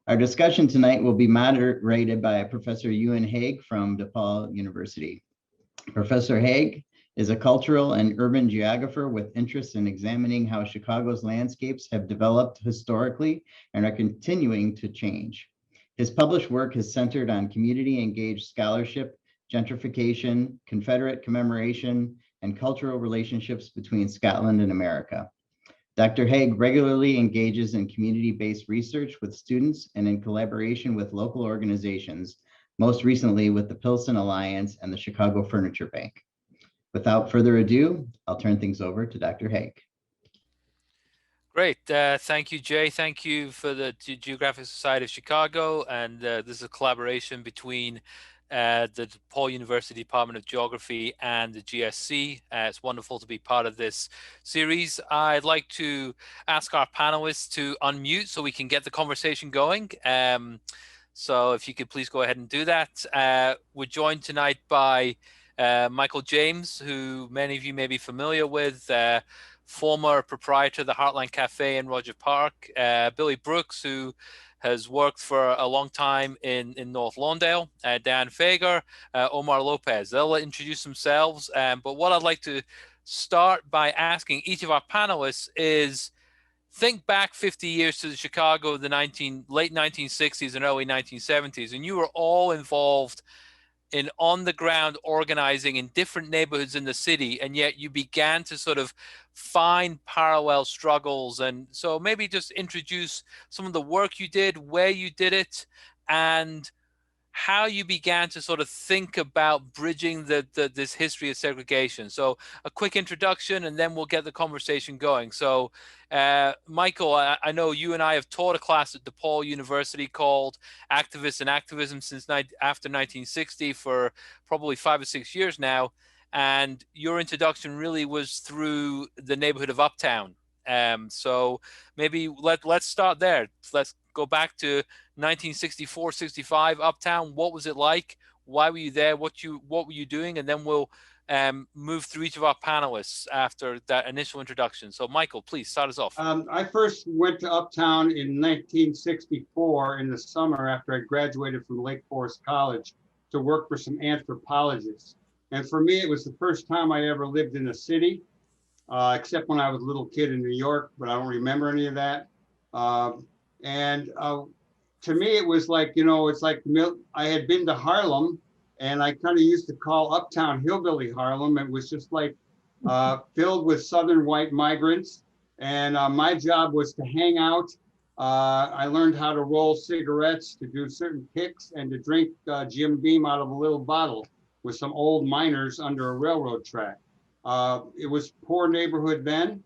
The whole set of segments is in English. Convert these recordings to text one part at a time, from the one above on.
Our discussion tonight will be moderated by Professor Euan Hague from DePaul University. Professor Hague is a cultural and urban geographer with interest in examining how Chicago's landscapes have developed historically and are continuing to change. His published work has centered on community-engaged scholarship, gentrification, Confederate commemoration, and cultural relationships between Scotland and America. Dr. Hague regularly engages in community-based research with students and in collaboration with local organizations, most recently with the Pilsen Alliance and the Chicago Furniture Bank. Without further ado, I'll turn things over to Dr. Hague. Great. Thank you, Jay. Thank you for the Geographic Society of Chicago. And this is a collaboration between the DePaul University Department of Geography and the GSC. It's wonderful to be part of this series. I'd like to ask our panelists to unmute so we can get the conversation going. So if you could please go ahead and do that. We're joined tonight by Michael James, who many of you may be familiar with, former proprietor of the Heartland Cafe in Roger Park, Billy Brooks, who has worked for a long time in North Lawndale, Diane Fager, Omar Lopez. They'll introduce themselves, but what I'd like to start by asking each of our panelists is, think back 50 years to the Chicago of the late 1960s and early 1970s, and you were all involved in on-the-ground organizing in different neighborhoods in the city, and yet you began to sort of find parallel struggles. And so maybe just introduce some of the work you did, where you did it, and how you began to sort of think about bridging this history of segregation. So a quick introduction, and then we'll get the conversation going. So Michael, I know you and I have taught a class at DePaul University called Activists and Activism since after 1960 for probably 5 or 6 years now. And your introduction really was through the neighborhood of Uptown. So maybe let's start there. Let's go back to 1964, 65, Uptown. What was it like? Why were you there? What were you doing? And then we'll move through each of our panelists after that initial introduction. So Michael, please start us off. I first went to Uptown in 1964 in the summer after I graduated from Lake Forest College to work for some anthropologists. And for me, it was the first time I ever lived in a city, except when I was a little kid in New York, but I don't remember any of that. To me, it was like, it's like I had been to Harlem, and I kind of used to call Uptown Hillbilly Harlem. It was just like filled with Southern white migrants. And my job was to hang out. I learned how to roll cigarettes, to do certain kicks, and to drink Jim Beam out of a little bottle with some old miners under a railroad track. It was a poor neighborhood then.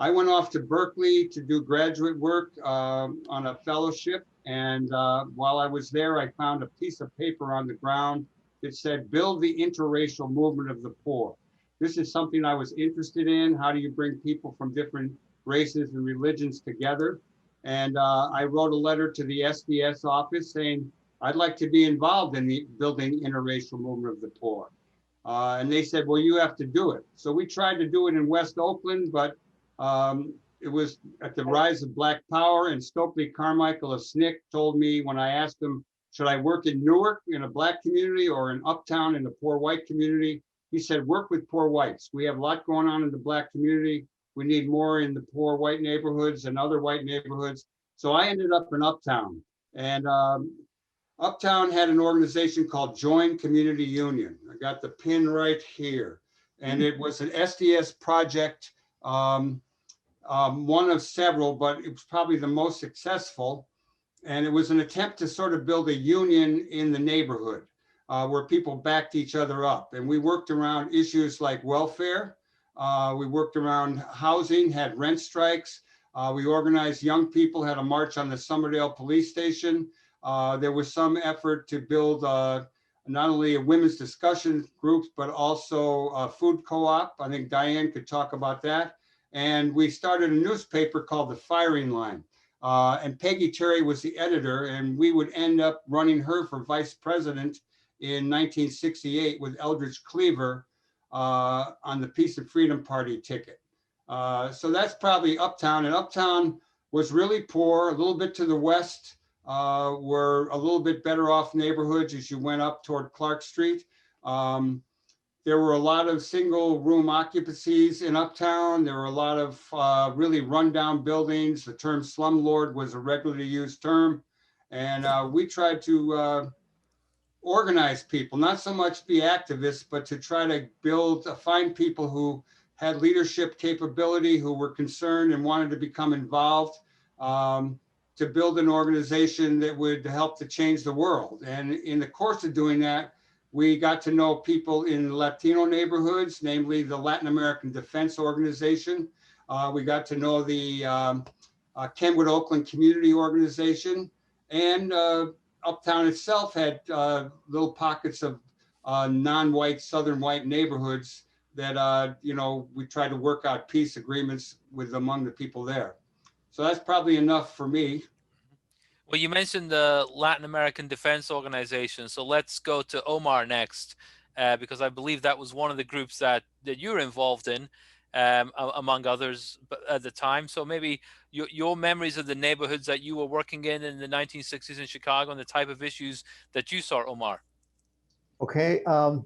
I went off to Berkeley to do graduate work on a fellowship. And while I was there, I found a piece of paper on the ground that said, "Build the interracial movement of the poor." This is something I was interested in. How do you bring people from different races and religions together? And I wrote a letter to the SDS office saying, I'd like to be involved in the building interracial movement of the poor. And they said, well, you have to do it. So we tried to do it in West Oakland, but it was at the rise of Black Power, and Stokely Carmichael of SNCC told me when I asked him, should I work in Newark in a Black community or in Uptown in a poor white community? He said, work with poor whites. We have a lot going on in the Black community. We need more in the poor white neighborhoods and other white neighborhoods. So I ended up in Uptown. And Uptown had an organization called Join Community Union. I got the pin right here. And it was an SDS project, one of several, but it was probably the most successful. And it was an attempt to sort of build a union in the neighborhood where people backed each other up. And we worked around issues like welfare. We worked around housing, had rent strikes. We organized young people, had a march on the Somerdale police station. There was some effort to build not only a women's discussion group, but also a food co-op. I think Diane could talk about that. And we started a newspaper called The Firing Line. And Peggy Terry was the editor, and we would end up running her for vice president in 1968 with Eldridge Cleaver on the Peace and Freedom Party ticket. So that's probably Uptown. And Uptown was really poor. A little bit to the west were a little bit better off neighborhoods as you went up toward Clark Street. There were a lot of single room occupancies in Uptown. There were a lot of really rundown buildings. The term slumlord was a regularly used term. And we tried to organize people, not so much be activists, but to try to find people who had leadership capability, who were concerned and wanted to become involved, to build an organization that would help to change the world. And in the course of doing that, we got to know people in Latino neighborhoods, namely the Latin American Defense Organization. We got to know the Kenwood Oakland Community Organization, and Uptown itself had little pockets of non-white, southern white neighborhoods that, we tried to work out peace agreements with among the people there. So that's probably enough for me. Well, you mentioned the Latin American Defense Organization, so let's go to Omar next, because I believe that was one of the groups that you were involved in, among others at the time. So maybe your memories of the neighborhoods that you were working in the 1960s in Chicago and the type of issues that you saw, Omar. Okay, I'll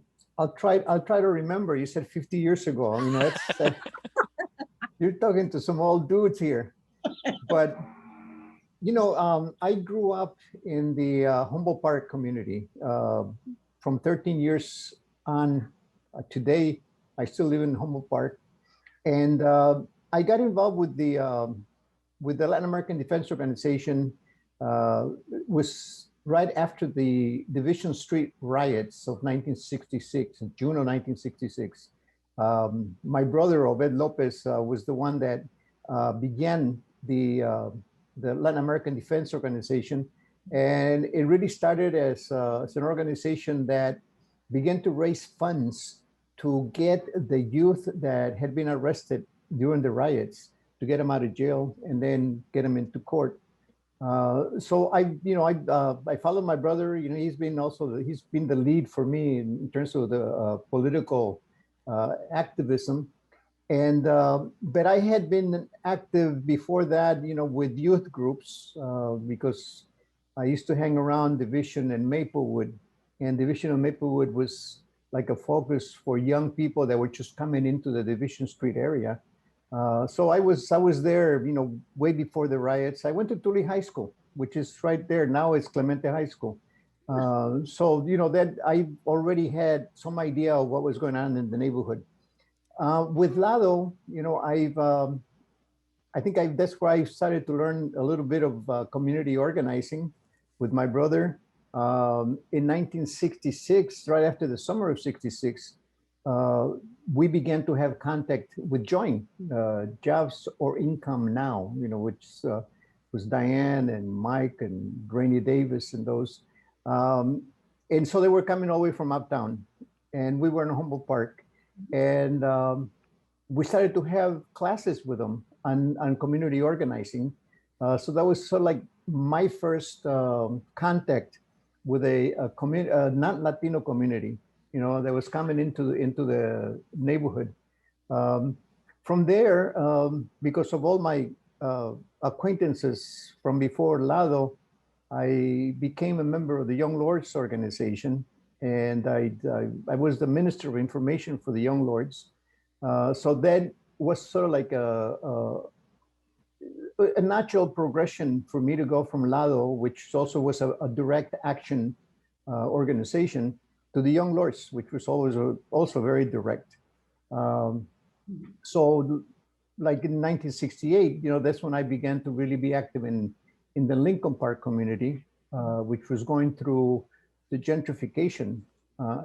try to remember. You said 50 years ago. That's you're talking to some old dudes here, but. I grew up in the Humboldt Park community. From 13 years on, today, I still live in Humboldt Park. And I got involved with the Latin American Defense Organization. Was right after the Division Street riots of 1966, in June of 1966. My brother, Obed Lopez, was the one that began the Latin American Defense Organization. And it really started as an organization that began to raise funds to get the youth that had been arrested during the riots, to get them out of jail and then get them into court. So I followed my brother. He's been the lead for me in terms of the political activism. And but I had been active before that, with youth groups, because I used to hang around Division and Maplewood, and Division and Maplewood was like a focus for young people that were just coming into the Division Street area. So I was there, way before the riots. I went to Tully High School, which is right there. Now it's Clemente High School. So that I already had some idea of what was going on in the neighborhood. With Lado, that's where I started to learn a little bit of community organizing with my brother. In 1966, right after the summer of '66, we began to have contact with JOIN, Jobs or Income Now, which was Diane and Mike and Rainey Davis and those. And so they were coming all the way from Uptown, and we were in Humboldt Park. And we started to have classes with them on community organizing. So that was sort of like my first contact with a not Latino community, that was coming into the neighborhood. From there, because of all my acquaintances from before Lado, I became a member of the Young Lords organization. And I was the Minister of Information for the Young Lords. So that was sort of like a natural progression for me to go from Lado, which also was a direct action organization, to the Young Lords, which was always also very direct. So like in 1968, that's when I began to really be active in the Lincoln Park community, which was going through the gentrification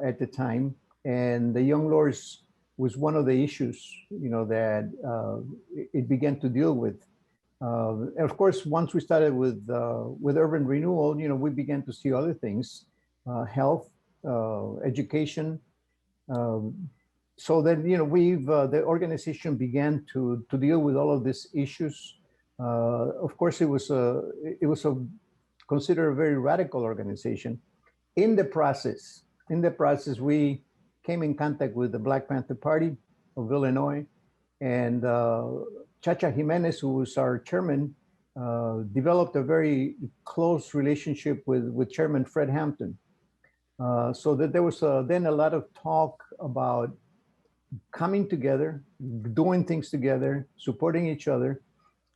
at the time, and the Young Lords was one of the issues, that it began to deal with. And of course, once we started with urban renewal, we began to see other things, health, education. So then, the organization began to deal with all of these issues. Of course, it was considered a very radical organization. In the process, we came in contact with the Black Panther Party of Illinois, and Chacha Jimenez, who was our chairman, developed a very close relationship with Chairman Fred Hampton. So that there was then a lot of talk about coming together, doing things together, supporting each other.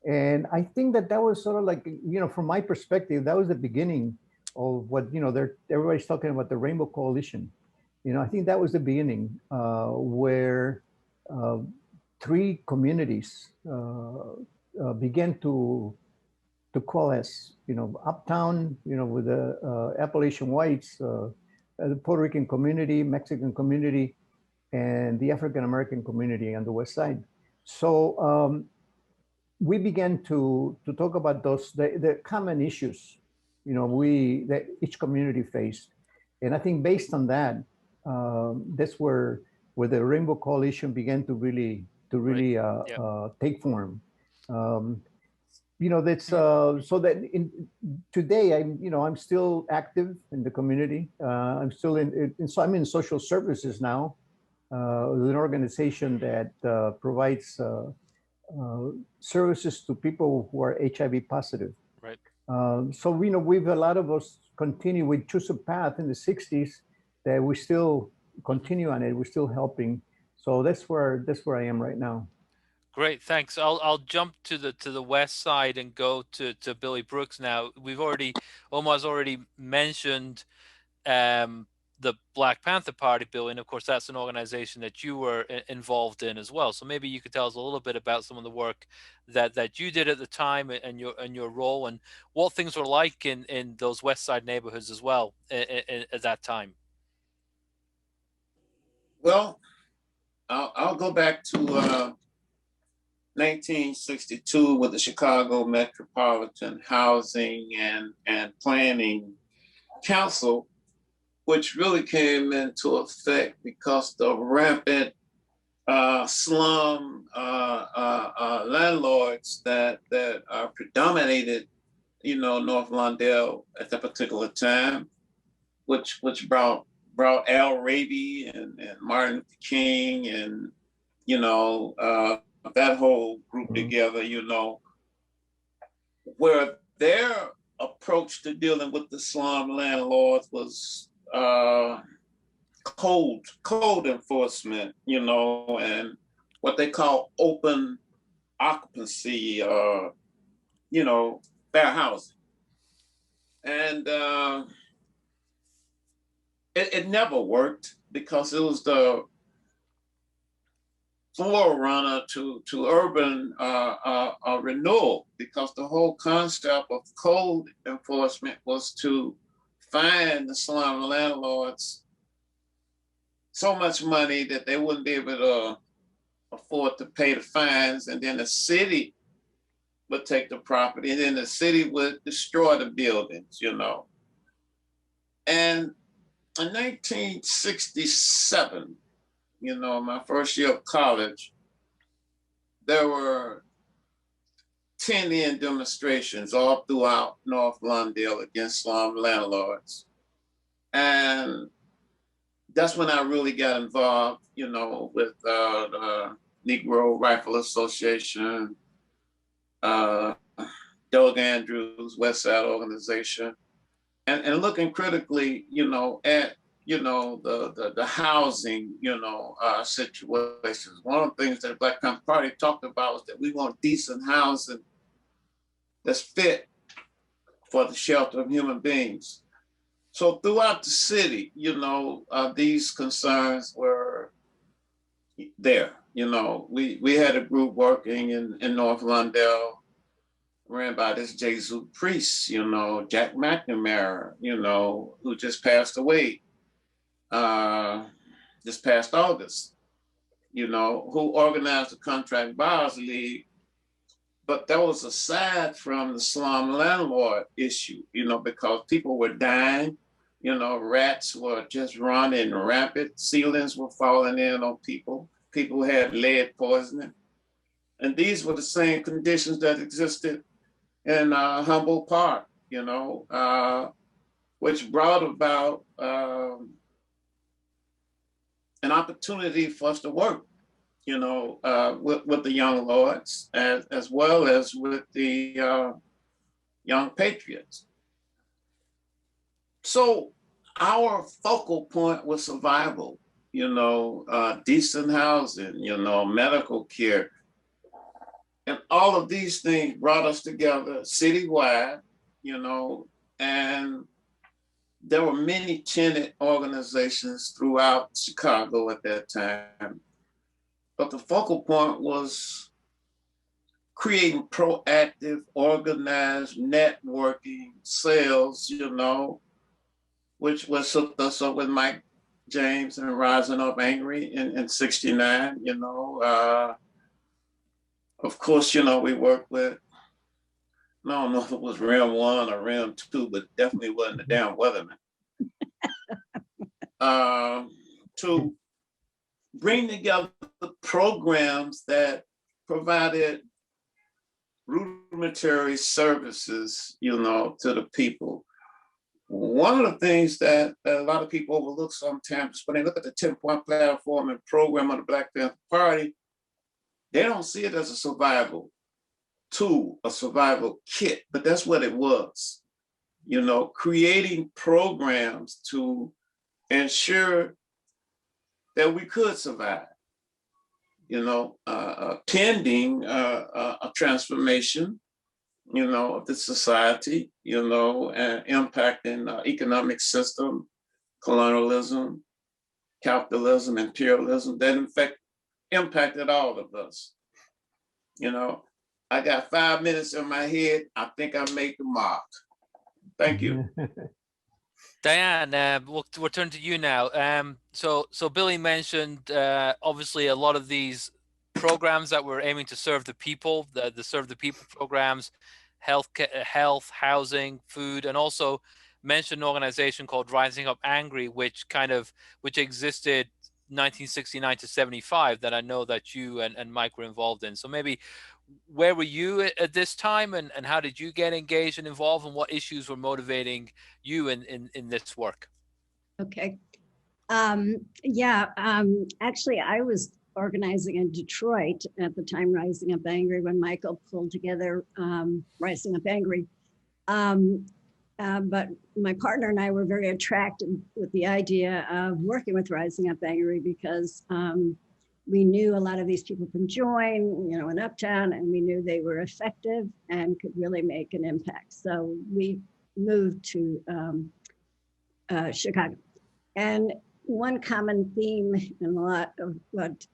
And I think that that was sort of like, from my perspective, that was the beginning of what, everybody's talking about the Rainbow Coalition. I think that was the beginning where three communities began to coalesce, Uptown, with the Appalachian whites, the Puerto Rican community, Mexican community, and the African-American community on the West Side. So we began to talk about the common issues, that each community faced. And I think based on that, that's where the Rainbow Coalition began to really take form. That's so that today I'm still active in the community. I'm still so I'm in social services now, with an organization that provides services to people who are HIV positive. Right. So we've a lot of us continue. We choose a path in the '60s that we still continue on it. We're still helping. So that's where I am right now. Great, thanks. I'll jump to the west side and go to Billy Brooks now. Omar's already mentioned the Black Panther Party, Billy, and of course that's an organization that you were involved in as well. So maybe you could tell us a little bit about some of the work that you did at the time and your role, and what things were like in those west side neighborhoods as well at that time. Well, I'll go back to 1962 with the Chicago Metropolitan Housing and Planning Council, which really came into effect because the rampant slum landlords that predominated, North Lawndale at that particular time, which brought Al Raby and Martin Luther King and that whole group together, where their approach to dealing with the slum landlords was code enforcement, and what they call open occupancy, fair housing. And it never worked because it was the forerunner to urban renewal, because the whole concept of code enforcement was to fine the slum landlords so much money that they wouldn't be able to afford to pay the fines, and then the city would take the property, and then the city would destroy the buildings, And in 1967, my first year of college, there were 10-year demonstrations all throughout North Lawndale against slum landlords. And that's when I really got involved, with the Negro Rifle Association, Doug Andrews, West Side Organization, and looking critically, at the housing, situations. One of the things that the Black Panther Party talked about was that we want decent housing that's fit for the shelter of human beings. So throughout the city, these concerns were there. We had a group working in North Lawndale, ran by this Jesuit priest, Jack McNamara, who just passed away this past August, who organized the Contract Buyers League. But that was aside from the slum landlord issue, because people were dying, rats were just running rampant, ceilings were falling in on people, people had lead poisoning. And these were the same conditions that existed in Humboldt Park, which brought about an opportunity for us to work, with the young lords, as well as with the young patriots. So our focal point was survival, decent housing, medical care. And all of these things brought us together citywide, and there were many tenant organizations throughout Chicago at that time. But the focal point was creating proactive, organized networking, sales, which was hooked us up with Mike James and Rising Up Angry in 69, Of course, we worked with, I don't know if it was Rim 1 or Rim 2, but definitely wasn't the damn Weatherman. To bring together programs that provided rudimentary services, to the people. One of the things that a lot of people overlook sometimes when they look at the 10-point platform and program of the Black Panther Party, they don't see it as a survival tool, a survival kit, but that's what it was. Creating programs to ensure that we could survive, pending a transformation, of the society, and impacting economic system, colonialism, capitalism, imperialism, that in fact impacted all of us. I got 5 minutes in my head. I think I made the mark. Thank you. Diane, we'll turn to you now. So Billy mentioned obviously a lot of these programs that were aiming to serve the people, the serve the people programs, health, housing, food, and also mentioned an organization called Rising Up Angry, which existed 1969 to 75 that I know that you and Mike were involved in. So maybe where were you at this time, and how did you get engaged and involved, and what issues were motivating you in this work? Okay. Actually, I was organizing in Detroit at the time, Rising Up Angry, when Michael pulled together Rising Up Angry. But my partner and I were very attracted with the idea of working with Rising Up Angry because we knew a lot of these people can join, in Uptown, and we knew they were effective and could really make an impact. So we moved to Chicago. And one common theme in a lot of what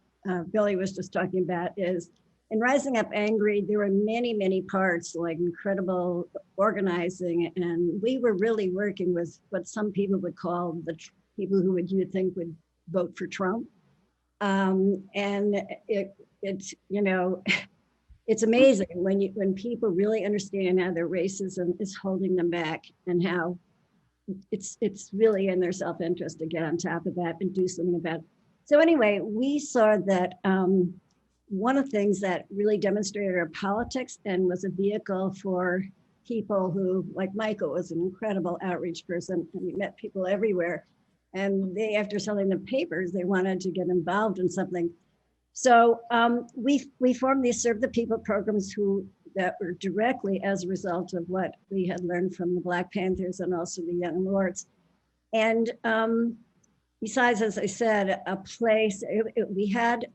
Billy was just talking about is in Rising Up Angry, there were many, many parts, like incredible organizing. And we were really working with what some people would call the people who you would think would vote for Trump. And it's it's amazing when people really understand how their racism is holding them back, and how it's really in their self-interest to get on top of that and do something about it. So anyway, we saw that one of the things that really demonstrated our politics and was a vehicle for people who, like Michael, was an incredible outreach person, and we met people everywhere. And they, after selling the papers, they wanted to get involved in something. So we formed these Serve the People programs that were directly as a result of what we had learned from the Black Panthers and also the Young Lords. And besides, as I said, a place, we had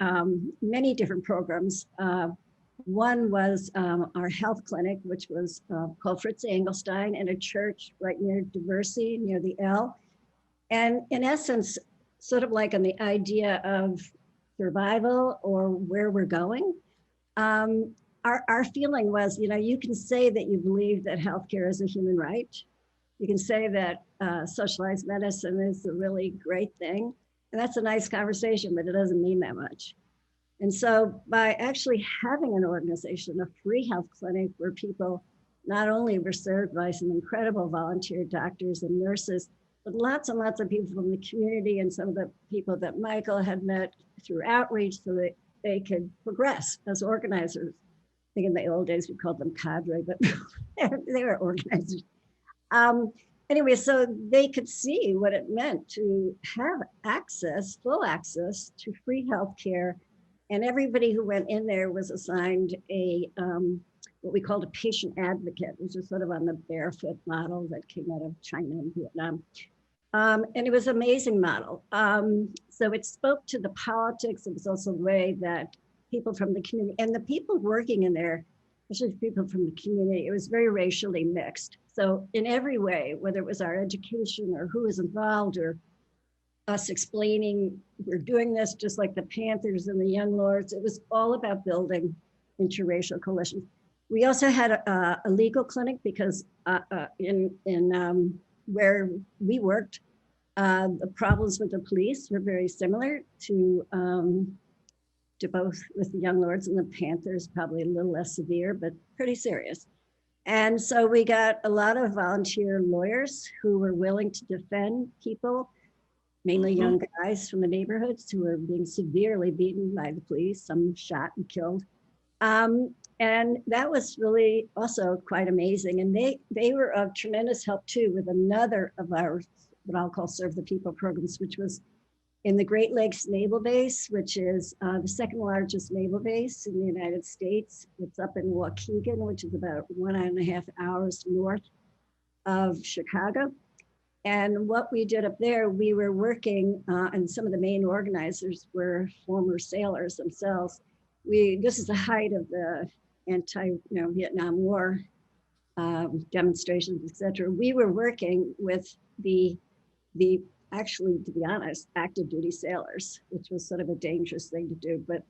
many different programs. One was our health clinic, which was called Fritz Engelstein, in a church right near Diversity, near the L. And in essence, sort of like on the idea of survival or where we're going, our feeling was, you can say that you believe that healthcare is a human right. You can say that socialized medicine is a really great thing. And that's a nice conversation, but it doesn't mean that much. And so by actually having an organization, a free health clinic where people not only were served by some incredible volunteer doctors and nurses, but lots and lots of people from the community and some of the people that Michael had met through outreach so that they could progress as organizers. I think in the old days we called them cadre, but they were organizers. Anyway, so they could see what it meant to have access, full access to free healthcare, And everybody who went in there was assigned a, what we called a patient advocate, which is sort of on the barefoot model that came out of China and Vietnam. And it was an amazing model. So it spoke to the politics. It was also the way that people from the community and the people working in there, especially people from the community, it was very racially mixed. So in every way, whether it was our education or who was involved or us explaining, we're doing this just like the Panthers and the Young Lords, it was all about building interracial coalitions. We also had a legal clinic because in where we worked, the problems with the police were very similar to both with the Young Lords and the Panthers, probably a little less severe, but pretty serious. And so we got a lot of volunteer lawyers who were willing to defend people, mainly young guys from the neighborhoods who were being severely beaten by the police, some shot and killed. And that was really also quite amazing. And they were of tremendous help too with another of our, what I'll call Serve the People programs, which was in the Great Lakes Naval Base, which is the second largest naval base in the United States. It's up in Waukegan, which is about 1.5 hours north of Chicago. And what we did up there, we were working, and some of the main organizers were former sailors themselves. This is the height of the anti-Vietnam War demonstrations, et cetera. We were working with the actually, to be honest, active duty sailors, which was sort of a dangerous thing to do. But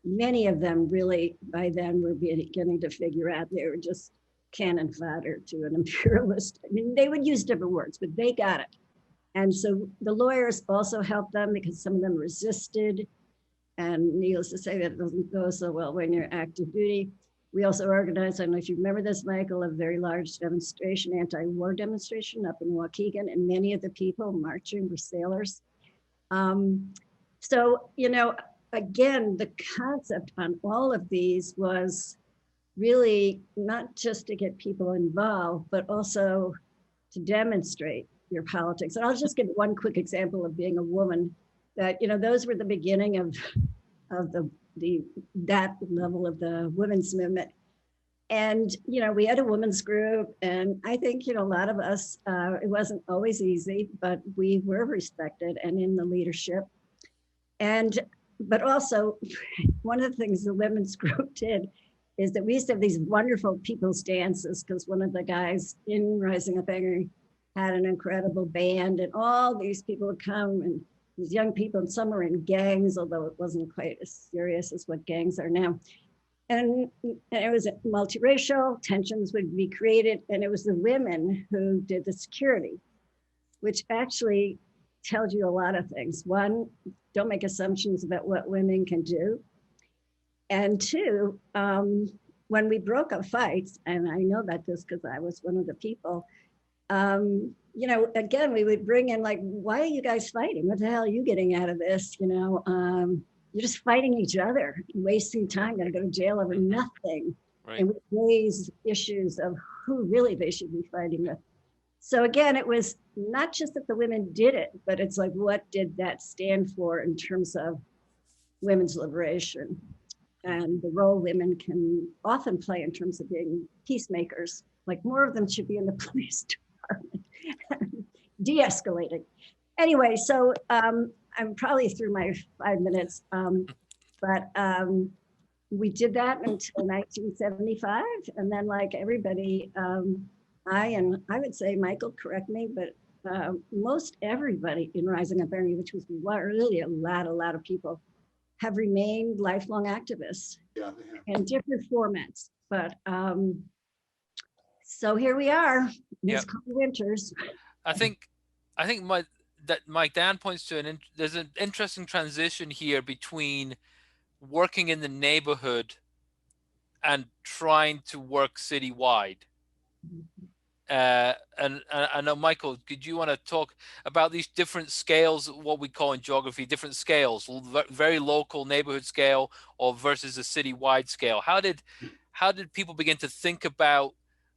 many of them really, by then, were beginning to figure out they were just cannon fodder to an imperialist. I mean, they would use different words, but they got it. And so the lawyers also helped them because some of them resisted. And needless to say, that doesn't go so well when you're active duty. We also organized, I don't know if you remember this, Michael, a very large demonstration, anti-war demonstration up in Waukegan, and many of the people marching were sailors. So, again, the concept on all of these was really not just to get people involved, but also to demonstrate your politics. And I'll just give one quick example of being a woman that, those were the beginning of that level of the women's movement. And, we had a women's group, and I think, a lot of us, it wasn't always easy, but we were respected and in the leadership. But also, one of the things the women's group did is that we used to have these wonderful people's dances, because one of the guys in Rising Up Angry had an incredible band, and all these people would come, and these young people, and some were in gangs, although it wasn't quite as serious as what gangs are now. And it was multiracial, tensions would be created, and it was the women who did the security, which actually tells you a lot of things. One, don't make assumptions about what women can do. And two, when we broke up fights, and I know about this because I was one of the people, again, we would bring in like, why are you guys fighting? What the hell are you getting out of this? You're just fighting each other, wasting time, gonna go to jail over nothing. Right. And we raise issues of who really they should be fighting with. So again, it was not just that the women did it, but it's like, what did that stand for in terms of women's liberation and the role women can often play in terms of being peacemakers? Like more of them should be in the police department, de-escalating. Anyway, so I'm probably through my 5 minutes, but we did that until 1975. And then like everybody, I would say, Michael, correct me, but most everybody in Rising Up Angry, which was really a lot of people, have remained lifelong activists. Yeah, in different formats. But so here we are, Ms. Winters. I think Mike Dan points to there's an interesting transition here between working in the neighborhood and trying to work citywide. And I know, Michael, could you want to talk about these different scales, what we call in geography, different scales, very local neighborhood scale or versus a citywide scale? How did people begin to think about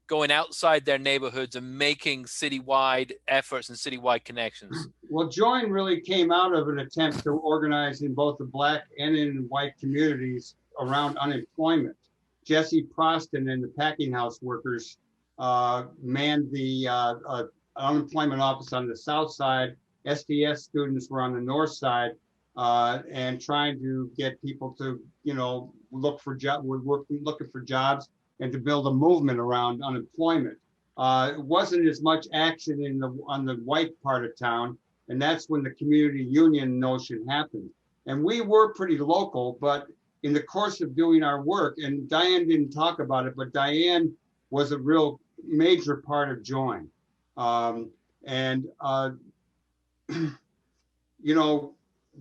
going outside their neighborhoods and making citywide efforts and citywide connections? Well, Join really came out of an attempt to organize in both the Black and in white communities around unemployment. Jesse Proston and the packing house workers manned the unemployment office on the south side. SDS students were on the north side, and trying to get people to, look for jobs. We're looking for jobs and to build a movement around unemployment. It wasn't as much action on the white part of town. And that's when the community union notion happened. And we were pretty local, but in the course of doing our work, and Diane didn't talk about it, but Diane was a real major part of Join.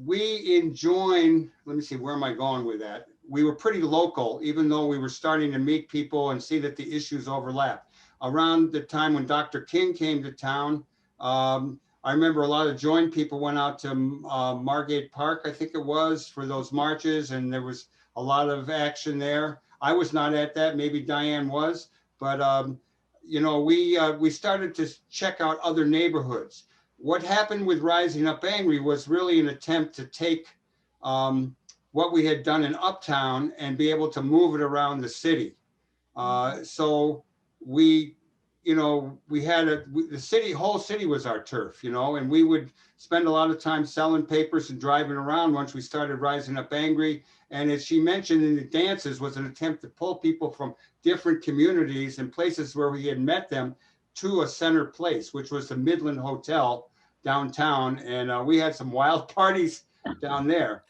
We in Join, let me see, where am I going with that? We were pretty local, even though we were starting to meet people and see that the issues overlap. Around the time when Dr. King came to town, I remember a lot of Join people went out to Margate Park, I think it was, for those marches, and there was a lot of action there. I was not at that, maybe Diane was, but we started to check out other neighborhoods. What happened with Rising Up Angry was really an attempt to take what we had done in Uptown and be able to move it around the city. So we had the whole city was our turf, and we would spend a lot of time selling papers and driving around once we started Rising Up Angry. And as she mentioned in the dances, was an attempt to pull people from different communities and places where we had met them to a center place, which was the Midland Hotel downtown. And we had some wild parties down there.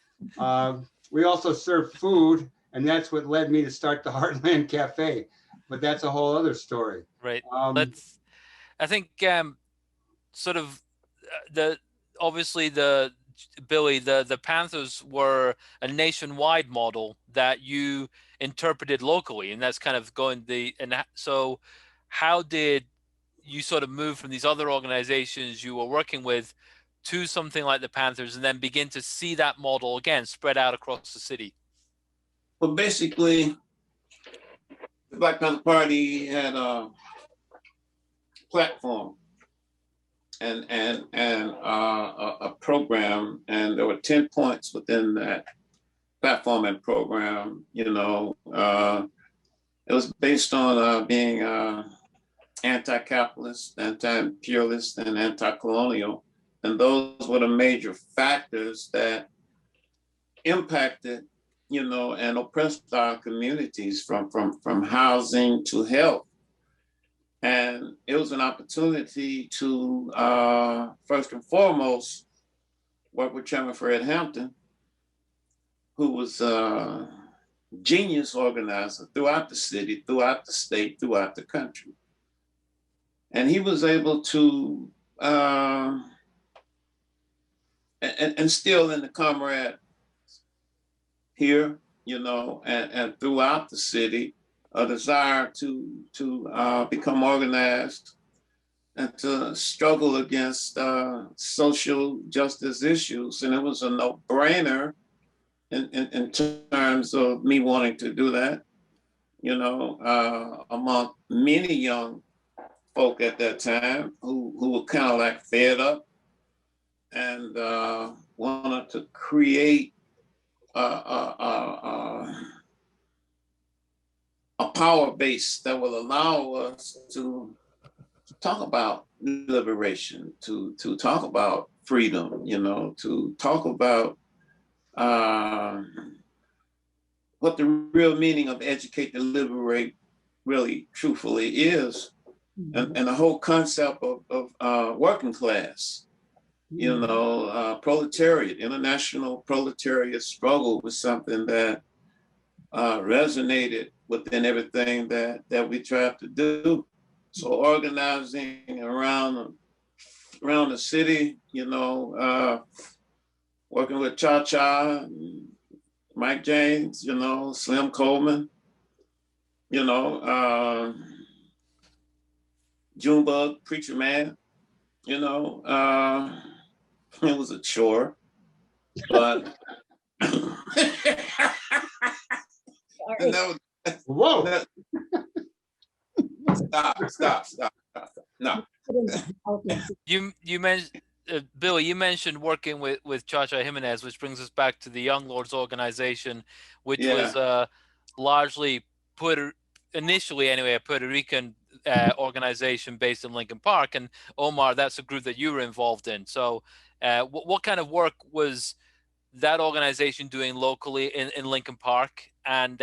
We also served food, and that's what led me to start the Heartland Cafe. But that's a whole other story. Right. I think obviously Billy, the Panthers were a nationwide model that you interpreted locally, and that's kind of so how did you sort of move from these other organizations you were working with to something like the Panthers, and then begin to see that model again spread out across the city? Well, basically, the Black Panther Party had a platform and a program, and there were 10 points within that platform and program. It was based on being anti-capitalist, anti-imperialist, and anti-colonial, and those were the major factors that impacted and oppressed our communities from housing to health. And it was an opportunity to, first and foremost, work with Chairman Fred Hampton, who was a genius organizer throughout the city, throughout the state, throughout the country. And he was able to instill in the comrade here, and throughout the city, a desire to become organized and to struggle against social justice issues. And it was a no-brainer in terms of me wanting to do that, among many young folk at that time who were kind of like fed up and wanted to create a power base that will allow us to talk about liberation, to talk about freedom, to talk about what the real meaning of educate to liberate really truthfully is, and the whole concept of working class. Proletariat, international proletariat struggle was something that resonated within everything that we tried to do. So organizing around the city, working with Cha-Cha, Mike James, Slim Coleman, Junebug, Preacher Man, it was a chore, but Whoa! Stop. No. You mentioned Billy, you mentioned working with Chacha Jimenez, which brings us back to the Young Lords organization, which was largely initially anyway, a Puerto Rican organization based in Lincoln Park. And Omar, that's a group that you were involved in. So what kind of work was that organization doing locally in Lincoln Park? And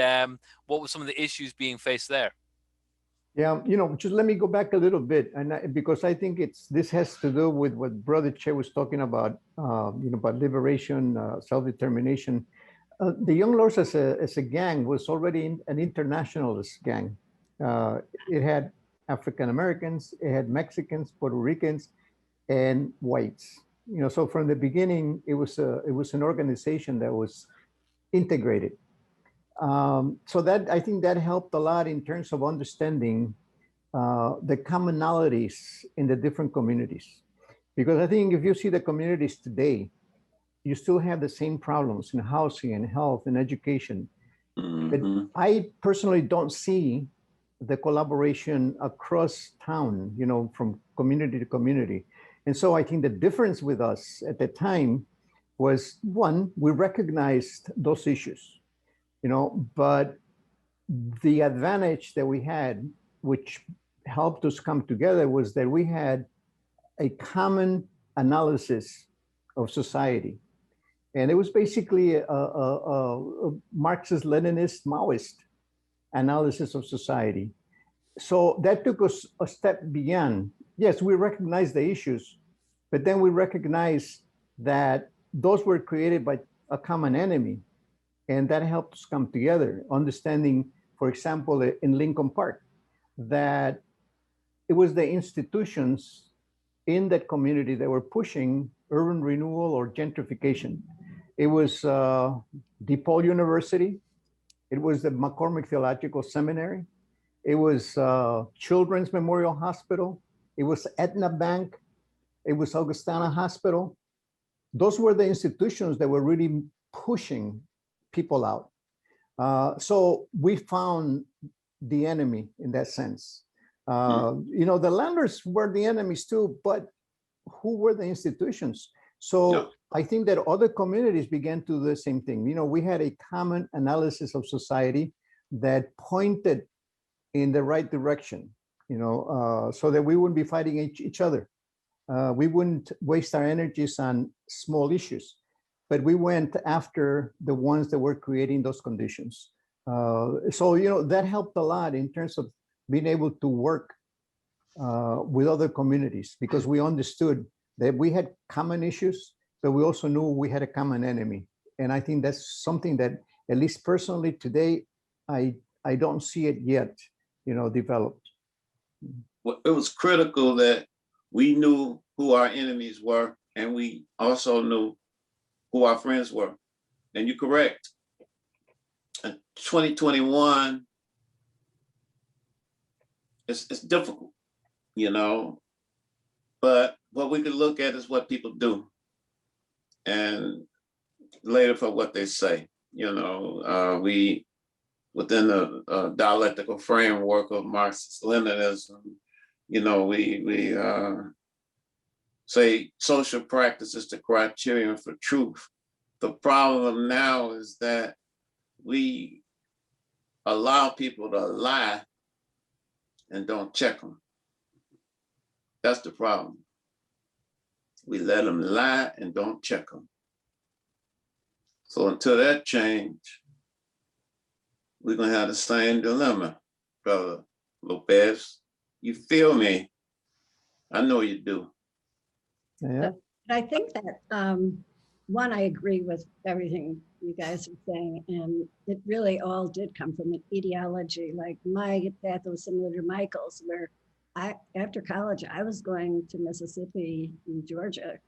what were some of the issues being faced there? Yeah, just let me go back a little bit, and because I think this has to do with what Brother Che was talking about, about liberation, self-determination. The Young Lords as a gang was already an internationalist gang. It had African Americans, it had Mexicans, Puerto Ricans, and whites. So from the beginning, it was an organization that was integrated. So that I think that helped a lot in terms of understanding the commonalities in the different communities. Because I think if you see the communities today, you still have the same problems in housing and health and education. But I personally don't see the collaboration across town, from community to community. And so I think the difference with us at the time was, one, we recognized those issues. But the advantage that we had, which helped us come together, was that we had a common analysis of society. And it was basically a Marxist-Leninist, Maoist analysis of society. So that took us a step beyond. Yes, we recognize the issues, but then we recognize that those were created by a common enemy. And that helped us come together, understanding, for example, in Lincoln Park, that it was the institutions in that community that were pushing urban renewal or gentrification. It was DePaul University. It was the McCormick Theological Seminary. It was Children's Memorial Hospital. It was Aetna Bank. It was Augustana Hospital. Those were the institutions that were really pushing people out. So we found the enemy in that sense. The landlords were the enemies too, but who were the institutions? So I think that other communities began to do the same thing. We had a common analysis of society that pointed in the right direction, so that we wouldn't be fighting each other. We wouldn't waste our energies on small issues, but we went after the ones that were creating those conditions. So, that helped a lot in terms of being able to work with other communities, because we understood that we had common issues, but we also knew we had a common enemy. And I think that's something that, at least personally today, I don't see it yet, developed. Well, it was critical that we knew who our enemies were, and we also knew who our friends were. And you're correct. In 2021, it's difficult, but what we could look at is what people do, and later for what they say. We, within the dialectical framework of Marxist-Leninism, we say social practice is the criterion for truth. The problem now is that we allow people to lie and don't check them. That's the problem. We let them lie and don't check them. So until that change, we're gonna have the same dilemma, Brother Lopez. You feel me? I know you do. Yeah. But I think that, one, I agree with everything you guys are saying, and it really all did come from an ideology. Like my path was similar to Michael's, where after college, I was going to Mississippi and Georgia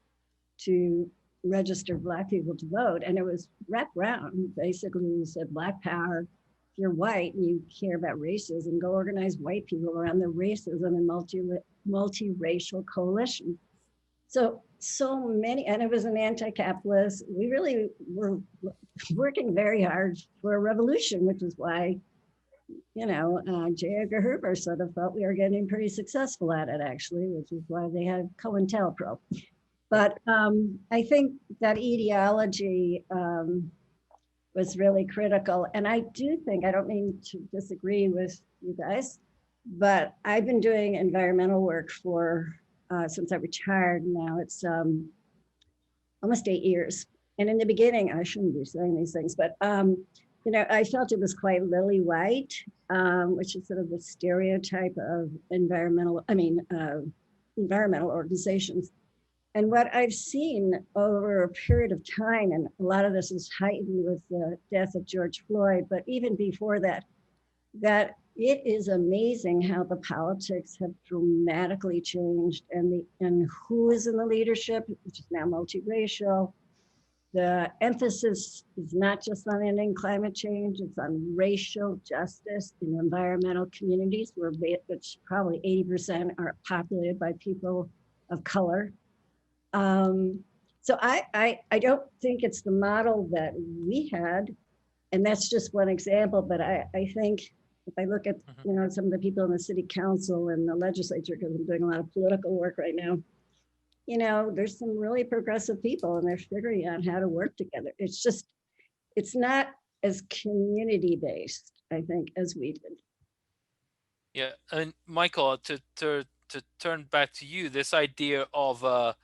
to register Black people to vote, and it was wrapped around. Basically, we said Black power. If you're white and you care about racism, go organize white people around the racism and multiracial coalition. So many, and it was an anti-capitalist. We really were working very hard for a revolution, which is why, J. Edgar Hoover sort of thought we were getting pretty successful at it, actually, which is why they had COINTELPRO. But I think that ideology was really critical. And I do think, I don't mean to disagree with you guys, but I've been doing environmental work for, since I retired now, it's almost 8 years. And in the beginning, I shouldn't be saying these things, but you know, I felt it was quite lily white, which is sort of the stereotype of environmental organizations. And what I've seen over a period of time, and a lot of this is heightened with the death of George Floyd, but even before that, that it is amazing how the politics have dramatically changed, and who is in the leadership, which is now multiracial. The emphasis is not just on ending climate change, it's on racial justice in environmental communities, which probably 80% are populated by people of color. So I don't think it's the model that we had, and that's just one example, but I think if I look at, you know, some of the people in the city council and the legislature, because I'm doing a lot of political work right now, you know, there's some really progressive people and they're figuring out how to work together. It's just, it's not as community-based, I think, as we did. Yeah, and Michael, to turn back to you, this idea of,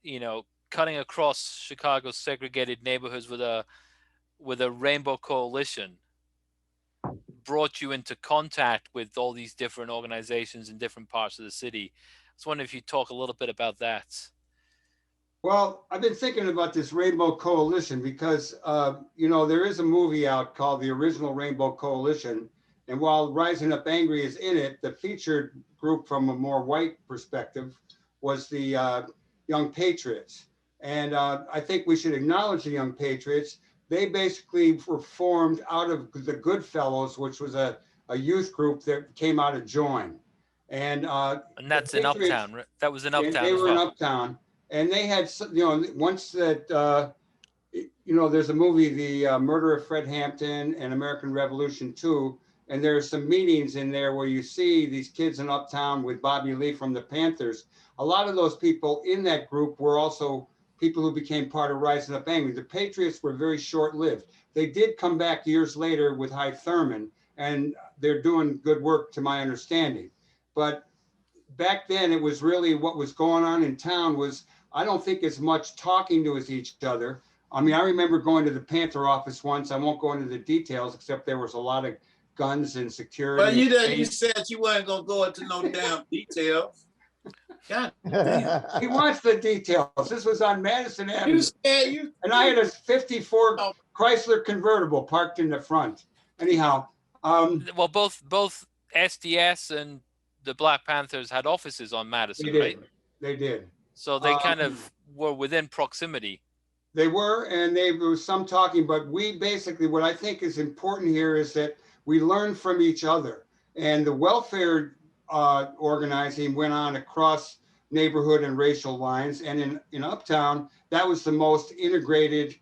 you know, cutting across Chicago's segregated neighborhoods with a rainbow coalition brought you into contact with all these different organizations in different parts of the city. I was wondering if you'd talk a little bit about that. Well, I've been thinking about this Rainbow Coalition because, you know, there is a movie out called The Original Rainbow Coalition. And while Rising Up Angry is in it, the featured group from a more white perspective was the Young Patriots. And I think we should acknowledge the Young Patriots. They basically were formed out of the Goodfellows, which was a youth group that came out of Join. And that's in Uptown, right? That was in Uptown. They were in Uptown. And they had, you know, once that, you know, there's a movie, The Murder of Fred Hampton and American Revolution 2. And there are some meetings in there where you see these kids in Uptown with Bobby Lee from the Panthers. A lot of those people in that group were also people who became part of Rising Up Angry. The Patriots were very short-lived. They did come back years later with Hy Thurman, and they're doing good work to my understanding. But back then, it was really what was going on in town was, I don't think as much talking to each other. I mean, I remember going to the Panther office once. I won't go into the details, except there was a lot of guns and security. But you said you weren't going to go into no damn details. God damn. He wants the details. This was on Madison Avenue. And I had a 54 Chrysler convertible parked in the front. Anyhow. Well, both SDS and the Black Panthers had offices on Madison, right? They did. So they kind of were within proximity. They were, and there was some talking, but we basically, what I think is important here is that we learn from each other. And the welfare organizing went on across neighborhood and racial lines. And in Uptown, that was the most integrated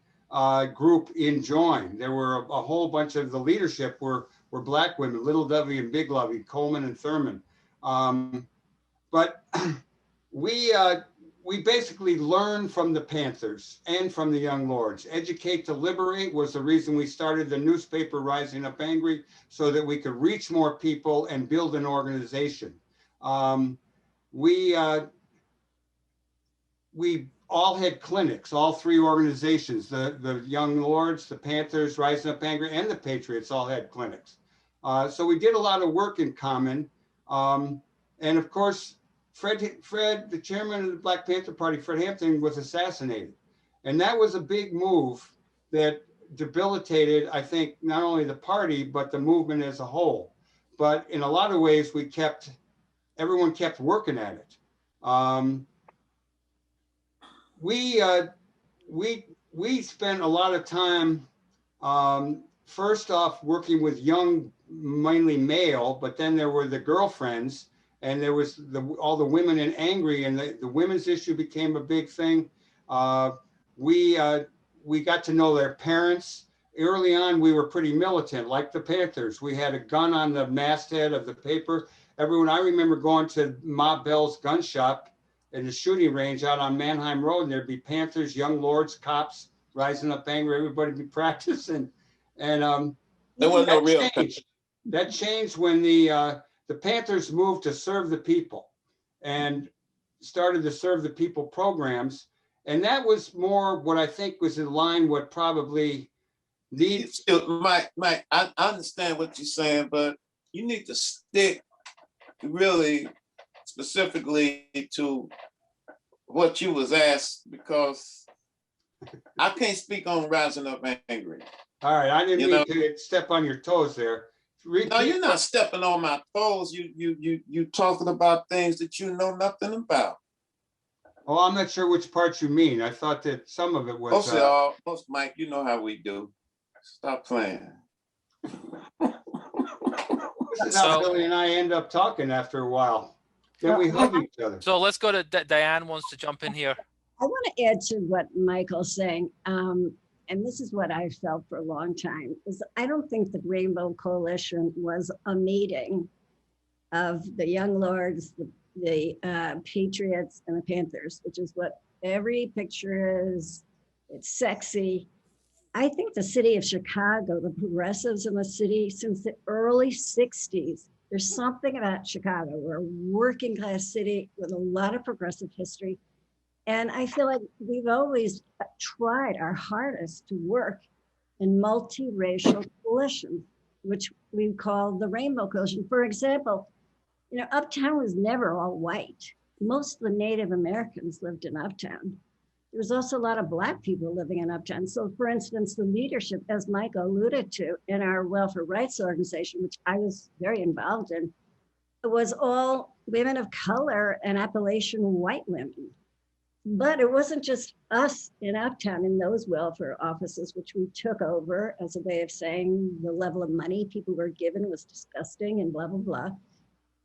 group in Join. There were a whole bunch of the leadership were Black women, Little W and Big Lovey, Coleman and Thurman. But we basically learned from the Panthers and from the Young Lords. Educate to Liberate was the reason we started the newspaper Rising Up Angry, so that we could reach more people and build an organization. We all had clinics, all three organizations, the Young Lords, the Panthers, Rising Up Angry, and the Patriots all had clinics. So we did a lot of work in common. And of course, Fred, the chairman of the Black Panther Party, Fred Hampton, was assassinated. And that was a big move that debilitated, I think, not only the party, but the movement as a whole. But in a lot of ways, everyone kept working at it. We spent a lot of time, first off, working with young, mainly male, but then there were the girlfriends, and there was all the women in Angry, and the women's issue became a big thing. We got to know their parents. Early on, we were pretty militant, like the Panthers. We had a gun on the masthead of the paper. I remember going to Ma Bell's gun shop in the shooting range out on Mannheim Road, and there'd be Panthers, young lords, cops rising up angry, everybody be practicing. And There was no real that changed when the Panthers moved to serve the people and started the serve the people programs. And that was more what I think was in line what probably needs. Mike, I understand what you're saying, but you need to stick really specifically to what you was asked, because I can't speak on rising up angry. All right, I didn't mean to step on your toes there. No, you're not stepping on my toes. You talking about things that you know nothing about. Oh, I'm not sure which parts you mean. I thought that some of it was. Most Mike, you know how we do. Stop playing. This is how Billy and I end up talking after a while. Then we hug each other. So let's go to Diane wants to jump in here. I want to add to what Michael's saying. And this is what I felt for a long time, is I don't think the Rainbow Coalition was a meeting of the Young Lords, the Patriots, and the Panthers, which is what every picture is. It's sexy. I think the city of Chicago, the progressives in the city since the early 60s, there's something about Chicago. We're a working class city with a lot of progressive history. And I feel like we've always tried our hardest to work in multiracial coalitions, which we call the Rainbow Coalition. For example, Uptown was never all white. Most of the Native Americans lived in Uptown. There was also a lot of Black people living in Uptown. So for instance, the leadership, as Michael alluded to, in our welfare rights organization, which I was very involved in, it was all women of color and Appalachian white women. But it wasn't just us in Uptown in those welfare offices, which we took over as a way of saying the level of money people were given was disgusting and blah, blah, blah.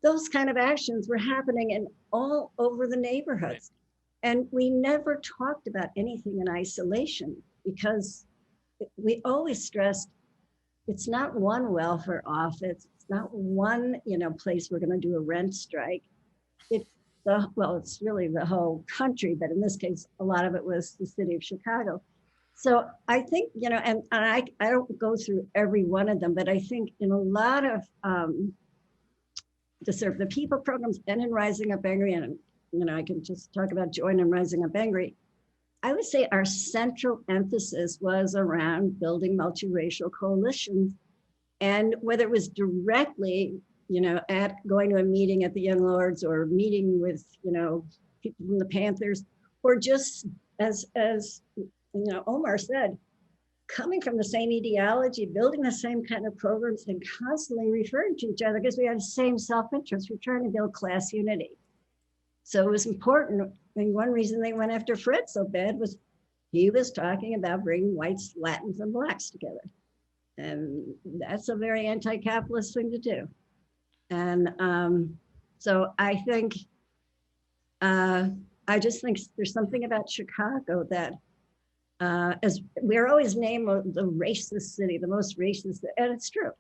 Those kind of actions were happening in all over the neighborhoods. And we never talked about anything in isolation, because we always stressed it's not one welfare office, it's not one place we're going to do a rent strike. It's really the whole country, but in this case, a lot of it was the city of Chicago. So I think, and I don't go through every one of them, but I think in a lot of the Serve the People programs and in Rising Up Angry, and I can just talk about Join and Rising Up Angry, I would say our central emphasis was around building multiracial coalitions. And whether it was directly at going to a meeting at the Young Lords or meeting with, people from the Panthers, or just as Omar said, coming from the same ideology, building the same kind of programs and constantly referring to each other because we had the same self-interest. We're trying to build class unity. So it was important. I mean, one reason they went after Fritz so bad was he was talking about bringing whites, Latins, and Blacks together. And that's a very anti-capitalist thing to do. And so I think, I just think there's something about Chicago that, as we're always named the racist city, the most racist, and it's true,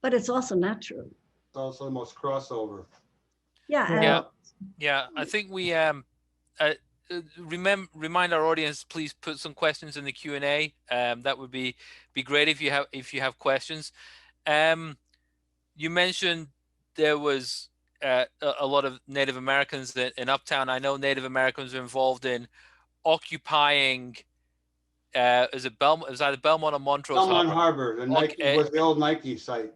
but it's also not true. It's also the most crossover. Yeah. I think we remind our audience, please put some questions in the Q&A. That would be great if you have questions. You mentioned there was a lot of Native Americans in Uptown. I know Native Americans were involved in occupying. Is it Belmont? It was either Belmont or Montrose Belmont Harbor. The Nike was the old Nike site.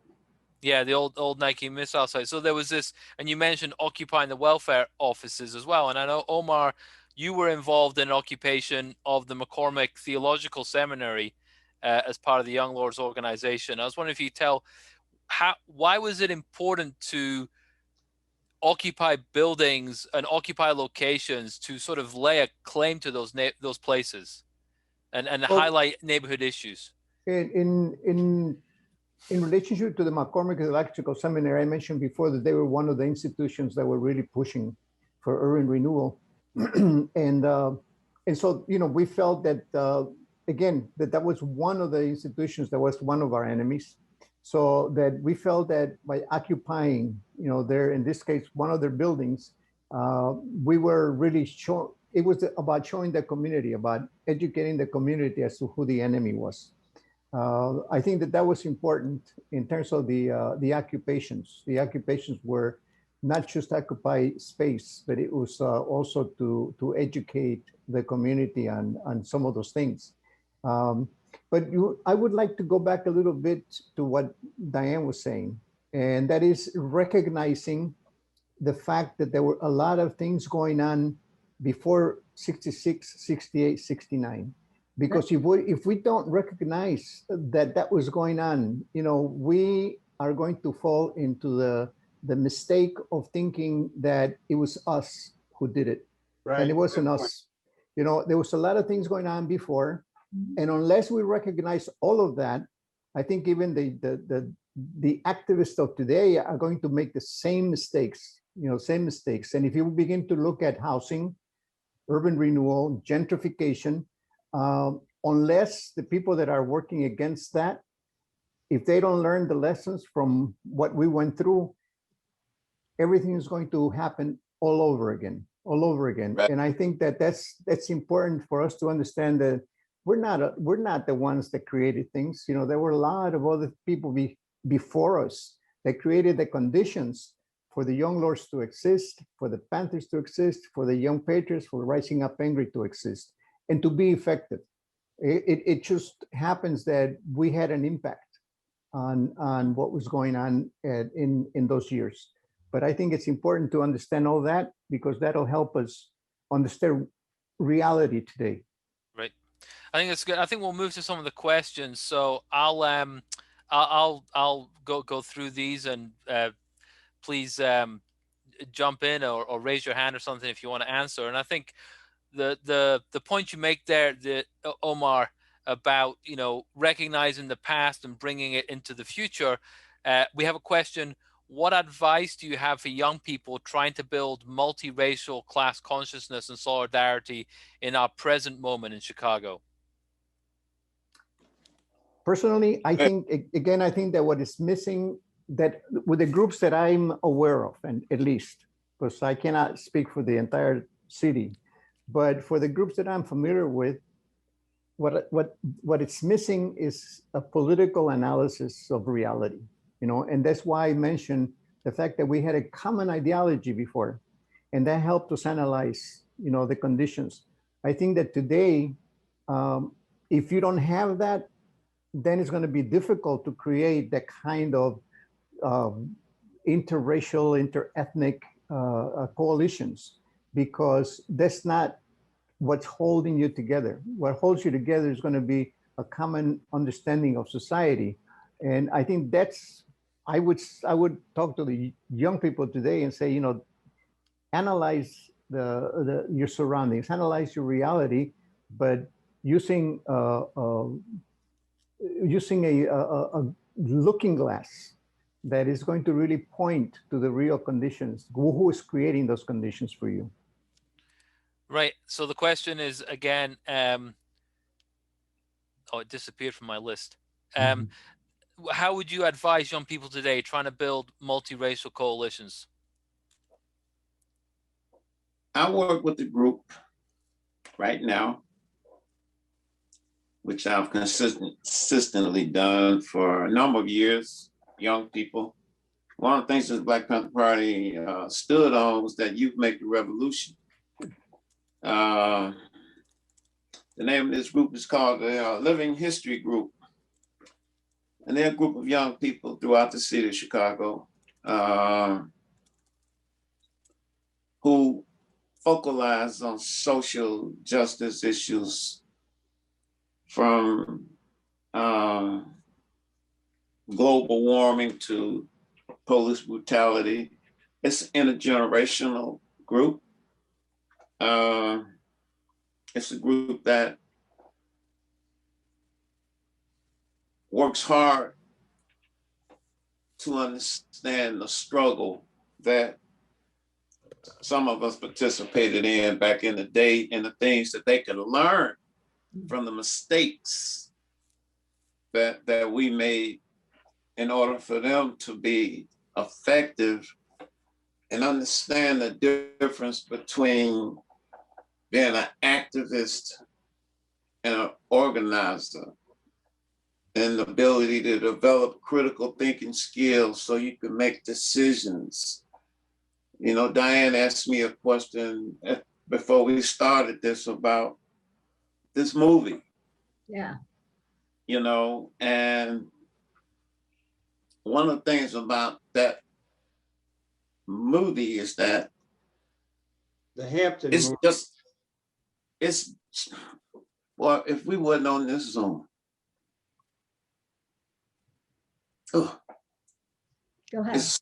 Yeah, the old Nike missile site. So there was this, and you mentioned occupying the welfare offices as well. And I know, Omar, you were involved in occupation of the McCormick Theological Seminary as part of the Young Lords organization. I was wondering if you tell why was it important to occupy buildings and occupy locations to sort of lay a claim to those places and highlight neighborhood issues? In relationship to the McCormick Theological Seminary, I mentioned before that they were one of the institutions that were really pushing for urban renewal. and so, we felt that, again, that was one of the institutions that was one of our enemies. So that we felt that by occupying, in this case, one of their buildings, we were really it was about showing the community, about educating the community as to who the enemy was. I think that was important in terms of the occupations. The occupations were not just occupy space, but it was also to educate the community on some of those things. But I would like to go back a little bit to what Diane was saying, and that is recognizing the fact that there were a lot of things going on before 66, 68, 69. Because if we don't recognize that was going on, we are going to fall into the mistake of thinking that it was us who did it. Right. And it wasn't us. There was a lot of things going on before. And unless we recognize all of that, I think even the activists of today are going to make the same mistakes, same mistakes. And if you begin to look at housing, urban renewal, gentrification, unless the people that are working against that, if they don't learn the lessons from what we went through, everything is going to happen all over again. Right. And I think that's important for us to understand that we're not the ones that created things. There were a lot of other people before us that created the conditions for the Young Lords to exist, for the Panthers to exist, for the Young Patriots, for Rising Up Angry to exist, and to be effective. It just happens that we had an impact on what was going on in those years. But I think it's important to understand all that, because that'll help us understand reality today. Right. I think it's good. I think we'll move to some of the questions. So I'll go through these, and please jump in or raise your hand or something if you want to answer. And I think the point you make there, Omar, about recognizing the past and bringing it into the future. We have a question. What advice do you have for young people trying to build multiracial class consciousness and solidarity in our present moment in Chicago? Personally, I think that what is missing, that with the groups that I'm aware of, and at least, because I cannot speak for the entire city, but for the groups that I'm familiar with, what it's missing is a political analysis of reality, and that's why I mentioned the fact that we had a common ideology before, and that helped us analyze, the conditions. I think that today, if you don't have that, then it's going to be difficult to create that kind of interracial, interethnic coalitions, because that's not what's holding you together. What holds you together is going to be a common understanding of society. And I think I would talk to the young people today and say, analyze your surroundings, analyze your reality, but using a looking glass that is going to really point to the real conditions. Who is creating those conditions for you? Right. So the question is again, it disappeared from my list. How would you advise young people today trying to build multiracial coalitions? I work with a group right now, which I've consistently done for a number of years, young people. One of the things that the Black Panther Party stood on was that youth make the revolution. The name of this group is called the Living History Group. And they're a group of young people throughout the city of Chicago who focalize on social justice issues, from global warming to police brutality. It's an intergenerational group. It's a group that works hard to understand the struggle that some of us participated in back in the day, and the things that they can learn from the mistakes that we made in order for them to be effective and understand the difference between being an activist and an organizer, and the ability to develop critical thinking skills so you can make decisions. You know, Diane asked me a question before we started this about this movie. Yeah. You know, and one of the things about that movie is that The Hampton it's movie. just, it's, well, if we wasn't on this Zoom, oh, Go ahead. it's,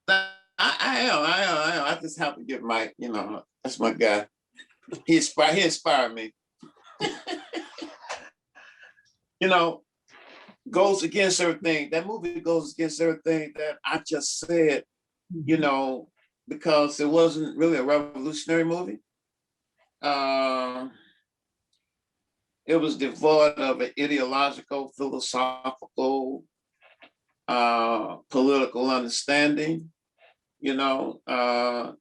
I just have to give my, you know, that's my guy. He inspired me. You know, goes against everything. That movie goes against everything that I just said, you know, because it wasn't really a revolutionary movie. It was devoid of an ideological, philosophical, political understanding. You know,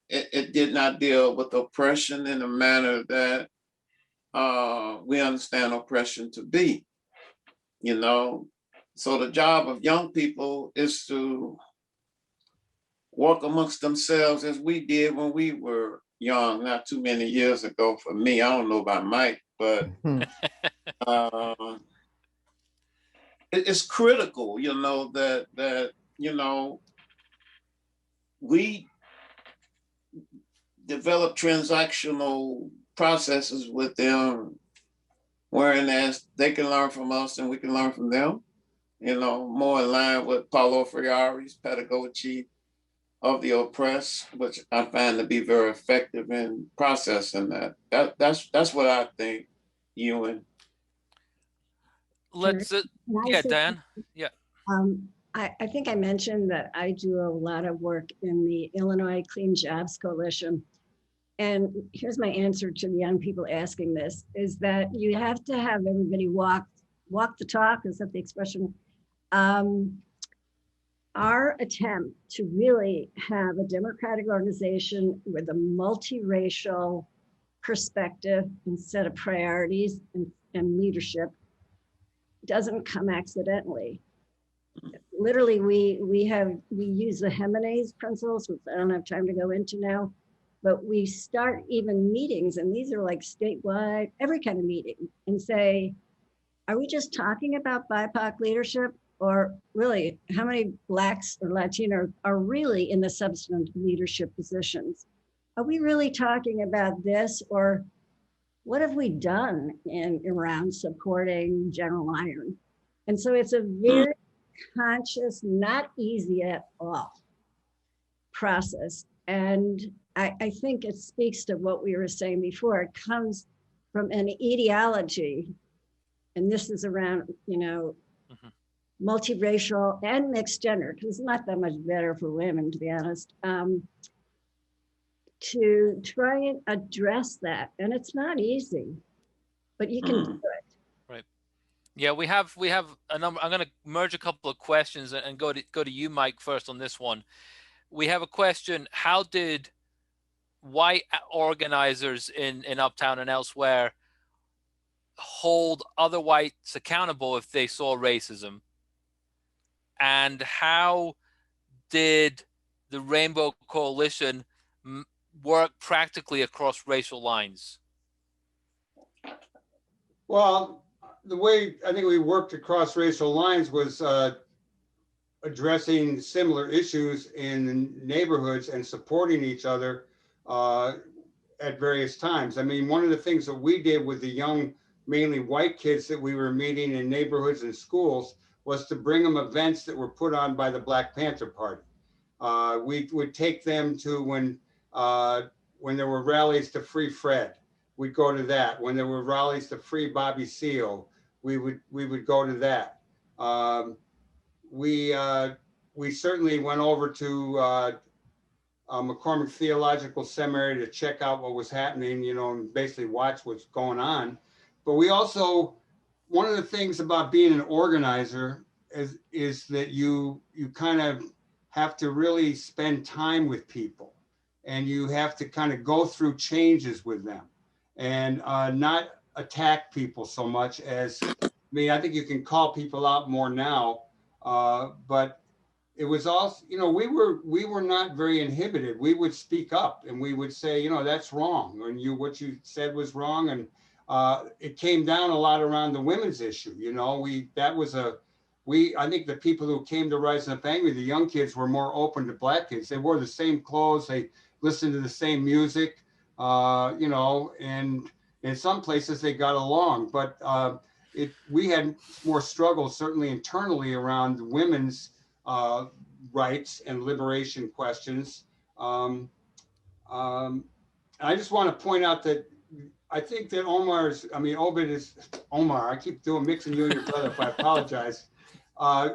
it did not deal with oppression in a manner that we understand oppression to be. You know, so the job of young people is to work amongst themselves as we did when we were young, not too many years ago for me. I don't know about Mike, but it's critical, you know, that you know, we develop transactional processes with them, whereas they can learn from us and we can learn from them, you know, more in line with Paulo Freire's pedagogy of the oppressed, which I find to be very effective in processing that. That's what I think, Euan. Let's, yeah, Dan. Yeah. I think I mentioned that I do a lot of work in the Illinois Clean Jobs Coalition. And here's my answer to the young people asking this, is that you have to have everybody walk the talk, is that the expression? Our attempt to really have a democratic organization with a multiracial perspective and set of priorities and leadership doesn't come accidentally. Literally, we use the Jimenez principles, which I don't have time to go into now, but we start even meetings, and these are like statewide, every kind of meeting, and say, are we just talking about BIPOC leadership? Or really, how many Blacks or Latino are really in the substantive leadership positions? Are we really talking about this, or what have we done around supporting General Iron? And so it's a very conscious, not easy at all process. And I think it speaks to what we were saying before. It comes from an ideology, and this is around, you know, multiracial and mixed gender, because it's not that much better for women, to be honest, to try and address that. And it's not easy, but you can do it. Right. Yeah, we have a number. I'm going to merge a couple of questions and go to you, Mike, first on this one. We have a question: how did white organizers in Uptown and elsewhere hold other whites accountable if they saw racism? And how did the Rainbow Coalition work practically across racial lines? Well, the way I think we worked across racial lines was addressing similar issues in neighborhoods and supporting each other at various times. I mean, one of the things that we did with the young, mainly white kids that we were meeting in neighborhoods and schools was to bring them events that were put on by the Black Panther Party. We would take them to when there were rallies to free Fred, we'd go to that. When there were rallies to free Bobby Seale, we would go to that. We certainly went over to McCormick Theological Seminary to check out what was happening, you know, and basically watch what's going on. But we also, one of the things about being an organizer is that you kind of have to really spend time with people, and you have to kind of go through changes with them, and not attack people so much as, I mean, I think you can call people out more now, but it was also, you know, we were not very inhibited. We would speak up and we would say, you know, that's wrong, and what you said was wrong. And it came down a lot around the women's issue. You know, I think the people who came to Rising Up Angry, the young kids, were more open to Black kids. They wore the same clothes, they listened to the same music, you know, and in some places they got along, but we had more struggle, certainly internally, around women's rights and liberation questions. I just want to point out that I think that Omar, I keep mixing you and your brother, I apologize,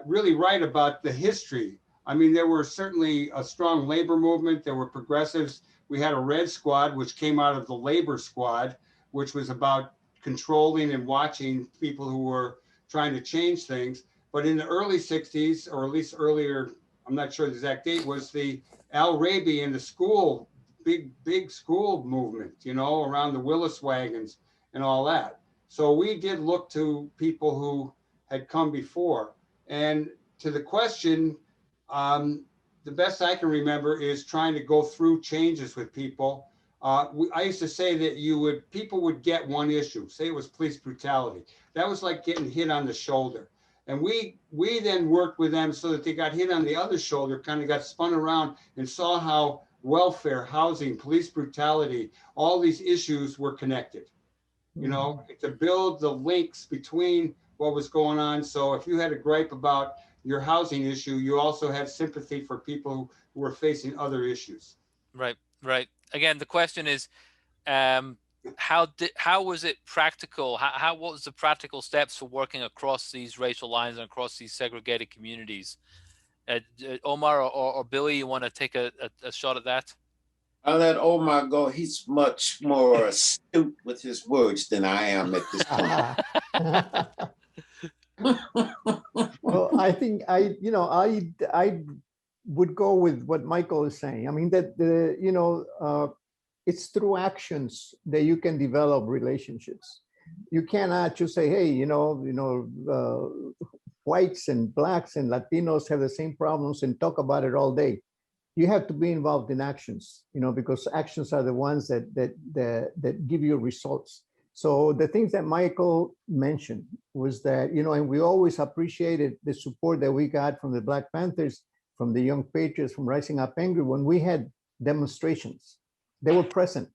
really right about the history. I mean, there were certainly a strong labor movement. There were progressives. We had a Red Squad, which came out of the Labor Squad, which was about controlling and watching people who were trying to change things. But in the early 60s, or at least earlier, I'm not sure the exact date, was the Al Raby and the school, big school movement, you know, around the Willis wagons and all that. So we did look to people who had come before. And to the question, the best I can remember is trying to go through changes with people. I used to say that people would get one issue, say it was police brutality. That was like getting hit on the shoulder. And we then worked with them so that they got hit on the other shoulder, kind of got spun around and saw how welfare, housing, police brutality, all these issues were connected, you know, to build the links between what was going on. So if you had a gripe about your housing issue, you also had sympathy for people who were facing other issues. Right, right. Again, the question is, how was it practical? What was the practical steps for working across these racial lines and across these segregated communities? Omar or Billy, you want to take a shot at that? I'll let Omar go. He's much more astute with his words than I am at this point. Well, I think I would go with what Michael is saying. I mean, that it's through actions that you can develop relationships. You cannot just say, hey, whites and blacks and Latinos have the same problems and talk about it all day. You have to be involved in actions, because actions are the ones that give you results. So the things that Michael mentioned was that, and we always appreciated the support that we got from the Black Panthers, from the Young Patriots, from Rising Up Angry, when we had demonstrations. They were present.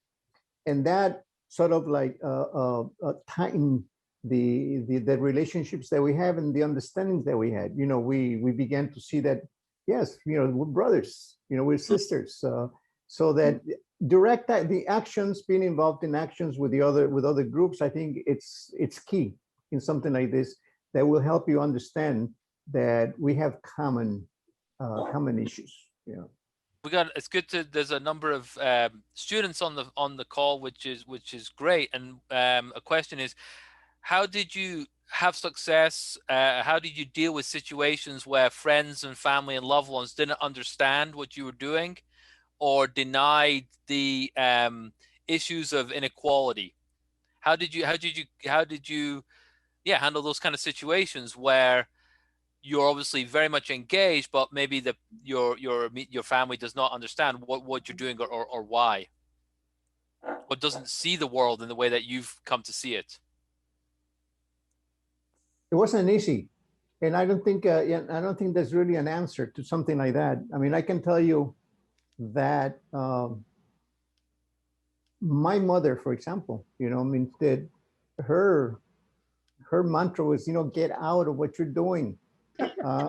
And that sort of like tightened the relationships that we have and the understandings that we had. We began to see that, yes, we're brothers, we're sisters. So that the actions, being involved in actions with other groups, I think it's key in something like this that will help you understand that we have common issues. It's good there's a number of students on the call, which is great. And a question is, how did you have success? How did you deal with situations where friends and family and loved ones didn't understand what you were doing, or denied the issues of inequality? How did you handle those kind of situations where you're obviously very much engaged, but maybe your family does not understand what you're doing or why, or doesn't see the world in the way that you've come to see it? It wasn't easy, and I don't think there's really an answer to something like that. I mean, I can tell you that my mother, for example, that her mantra was, get out of what you're doing,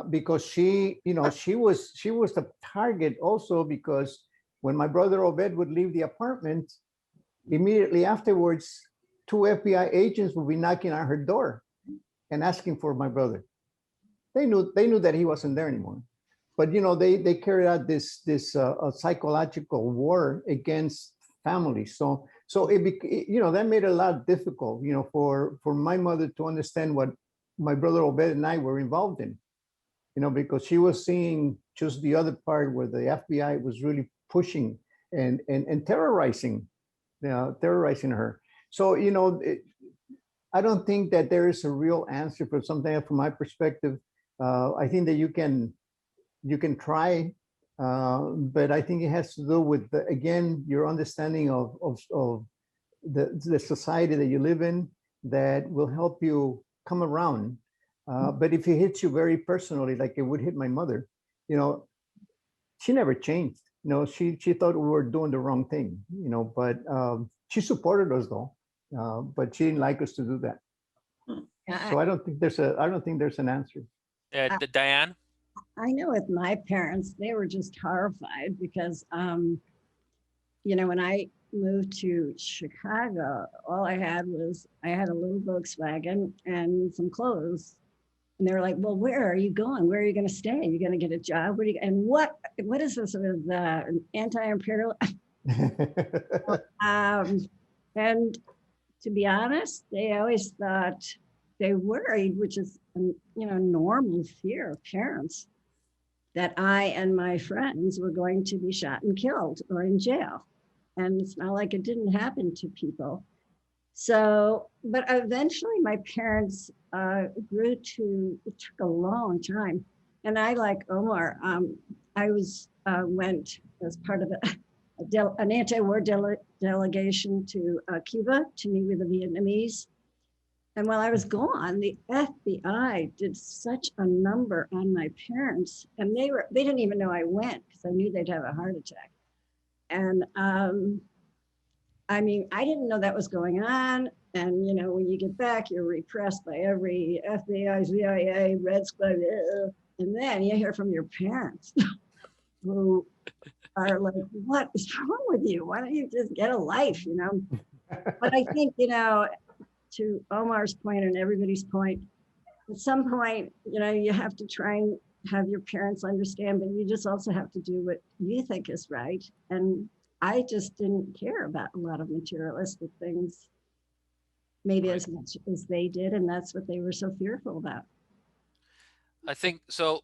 because she was the target also, because when my brother Obed would leave the apartment, immediately afterwards, 2 FBI agents would be knocking on her door and asking for my brother. They knew that he wasn't there anymore. But they carried out this psychological war against families. So that made it a lot difficult, for my mother to understand what my brother Obed and I were involved in, because she was seeing choose the other part where the FBI was really pushing and terrorizing, terrorizing her. So, I don't think that there is a real answer for something from my perspective. I think that you can try, but I think it has to do with, again, your understanding of the society that you live in that will help you come around. But if it hits you very personally, like it would hit my mother, she never changed. She thought we were doing the wrong thing, but she supported us though, but she didn't like us to do that. So I don't think there's an answer. Diane? I know with my parents, they were just horrified because, when I moved to Chicago, all I had a little Volkswagen and some clothes. And they were like, well, where are you going? Where are you going to stay? Are you going to get a job? And what is this with anti-imperial? And to be honest, they always thought they worried, which is, normal fear of parents, that I and my friends were going to be shot and killed or in jail. And it's not like it didn't happen to people. So, but eventually my parents grew to, it took a long time. And I, like Omar, I went as part of an anti-war delegation to Cuba to meet with the Vietnamese. And while I was gone, the FBI did such a number on my parents, and they didn't even know I went because I knew they'd have a heart attack. And I didn't know that was going on. And, when you get back, you're repressed by every FBI, CIA, Red Squad. And then you hear from your parents who are like, what is wrong with you? Why don't you just get a life, But I think, to Omar's point and everybody's point, at some point, you have to try and have your parents understand, but you just also have to do what you think is right. And I just didn't care about a lot of materialistic things, maybe as much as they did. And that's what they were so fearful about. I think so.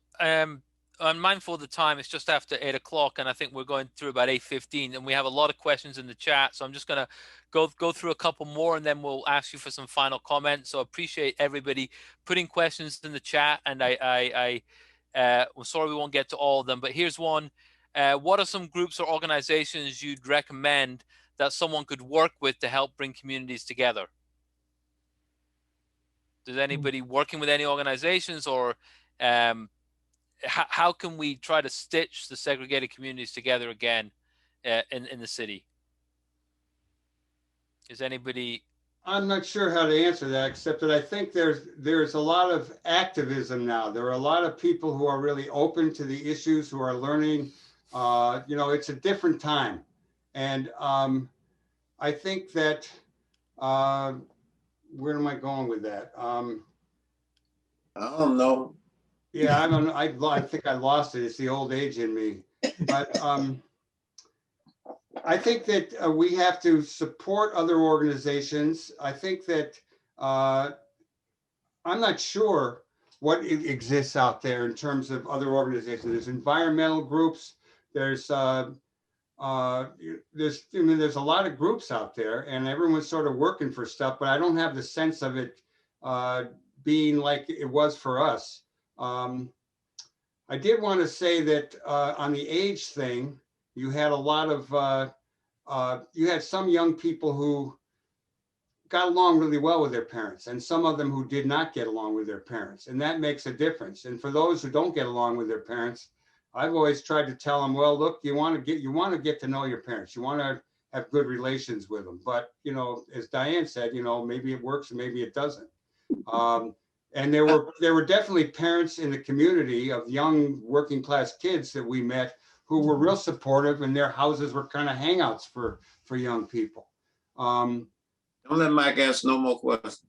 I'm mindful of the time. It's just after 8 o'clock, and I think we're going through about 8:15, and we have a lot of questions in the chat. So I'm just going to go through a couple more, and then we'll ask you for some final comments. So I appreciate everybody putting questions in the chat, and I'm sorry we won't get to all of them, but here's one. What are some groups or organizations you'd recommend that someone could work with to help bring communities together? Does anybody working with any organizations, or how can we try to stitch the segregated communities together again in the city? Is anybody? I'm not sure how to answer that, except that I think there's a lot of activism now. There are a lot of people who are really open to the issues, who are learning. It's a different time. And I think that, where am I going with that? I don't know. Yeah, I think I lost it. It's the old age in me. But I think that we have to support other organizations. I think that I'm not sure what exists out there in terms of other organizations. There's environmental groups. There's a lot of groups out there, and everyone's sort of working for stuff. But I don't have the sense of it being like it was for us. I did want to say that on the age thing, you had a lot of, you had some young people who got along really well with their parents, and some of them who did not get along with their parents. And that makes a difference. And for those who don't get along with their parents, I've always tried to tell them, well, look, you want to get to know your parents. You want to have good relations with them. But, as Diane said, maybe it works and maybe it doesn't. And there were definitely parents in the community of young working class kids that we met who were real supportive, and their houses were kind of hangouts for young people. Don't let Mike ask no more questions.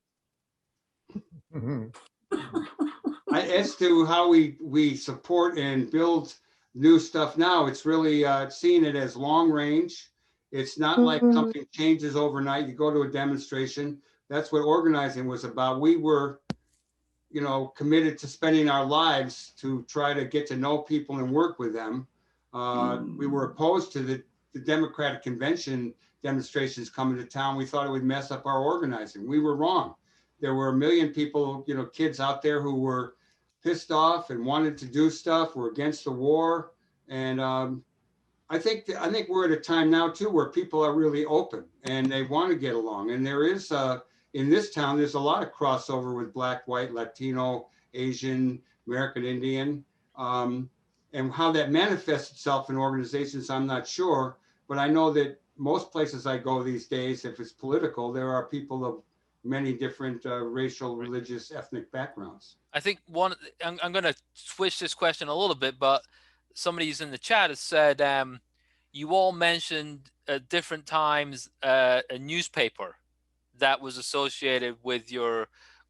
As to how we support and build new stuff now, it's really seeing it as long range. It's not like something changes overnight. You go to a demonstration. That's what organizing was about. We were you know, committed to spending our lives to try to get to know people and work with them. We were opposed to the Democratic Convention demonstrations coming to town. We thought it would mess up our organizing. We were wrong. There were 1 million people, you know, kids out there who were pissed off and wanted to do stuff, were against the war. And I think we're at a time now too where people are really open and they want to get along. And there is in this town, there's a lot of crossover with Black, white, Latino, Asian, American Indian. And how that manifests itself in organizations, I'm not sure. But I know that most places I go these days, if it's political, there are people of many different racial, religious, ethnic backgrounds. I think I'm going to switch this question a little bit, but somebody's in the chat has said, you all mentioned at different times a newspaper that was associated with your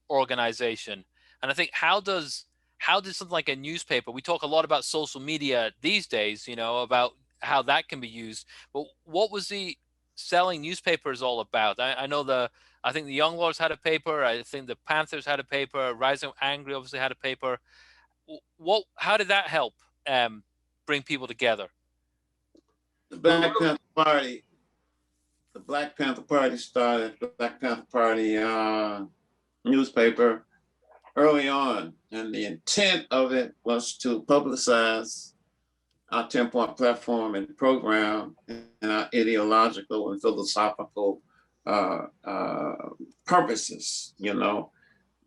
organization. And I think how does something like a newspaper, we talk a lot about social media these days, you know, about how that can be used, but what was the selling newspapers all about? I think the Young Lords had a paper. I think the Panthers had a paper. Rising Angry obviously had a paper. How did that help bring people together? The Black Panther Party started the Black Panther Party newspaper early on, and the intent of it was to publicize our 10-point platform and program and our ideological and philosophical purposes. You know,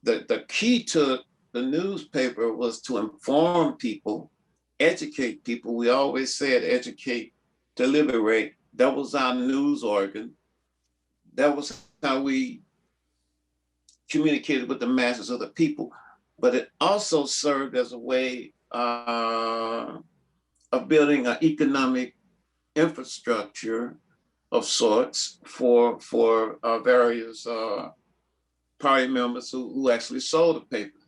the key to the newspaper was to inform people, educate people. We always said educate to liberate. That was our news organ. That was how we communicated with the masses of the people. But it also served as a way of building an economic infrastructure of sorts for various party members who actually sold the paper,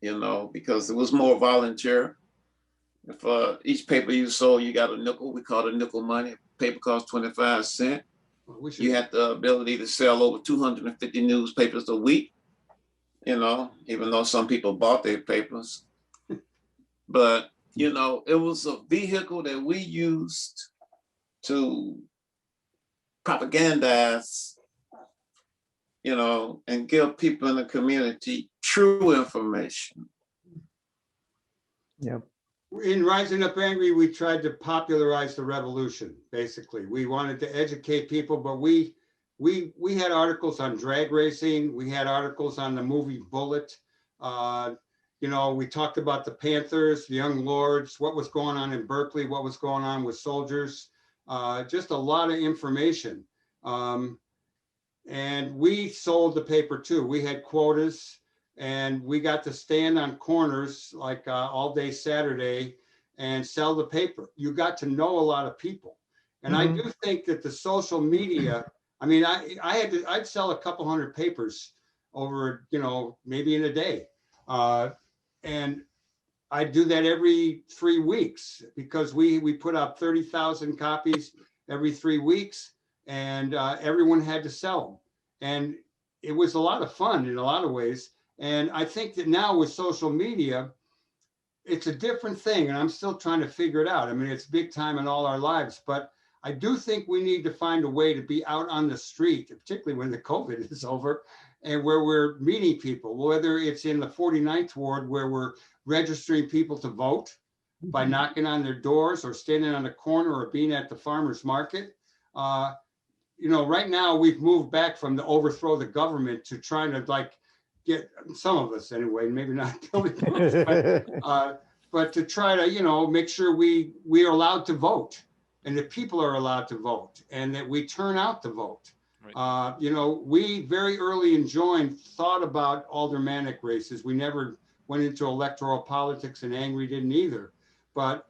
you know, because it was more volunteer. If each paper you sold, you got a nickel. We call it nickel money. Paper cost 25 cents. You had the ability to sell over 250 newspapers a week, you know, even though some people bought their papers. But, you know, it was a vehicle that we used to propagandize, you know, and give people in the community true information. Yep. In Rising Up Angry, we tried to popularize the revolution, basically. We wanted to educate people, but we had articles on drag racing. We had articles on the movie Bullet. You know, we talked about the Panthers, the Young Lords, what was going on in Berkeley, what was going on with soldiers, just a lot of information. And we sold the paper too. We had quotas. And we got to stand on corners like all day Saturday and sell the paper. You got to know a lot of people. And I do think that the social media, I mean, I'd sell a couple hundred papers over, you know, maybe in a day. And I do that every 3 weeks because we put out 30,000 copies every 3 weeks, and everyone had to sell them. And it was a lot of fun in a lot of ways. And I think that now with social media, it's a different thing. And I'm still trying to figure it out. I mean, it's big time in all our lives, but I do think we need to find a way to be out on the street, particularly when the COVID is over, and where we're meeting people, whether it's in the 49th Ward, where we're registering people to vote by knocking on their doors or standing on a corner or being at the farmer's market. You know, right now we've moved back from the overthrow the government to trying to like get some of us anyway, maybe not building, but to try to, you know, make sure we are allowed to vote and that people are allowed to vote and that we turn out to vote. Right. You know, we very early in Join thought about aldermanic races. We never went into electoral politics, and Angry didn't either. But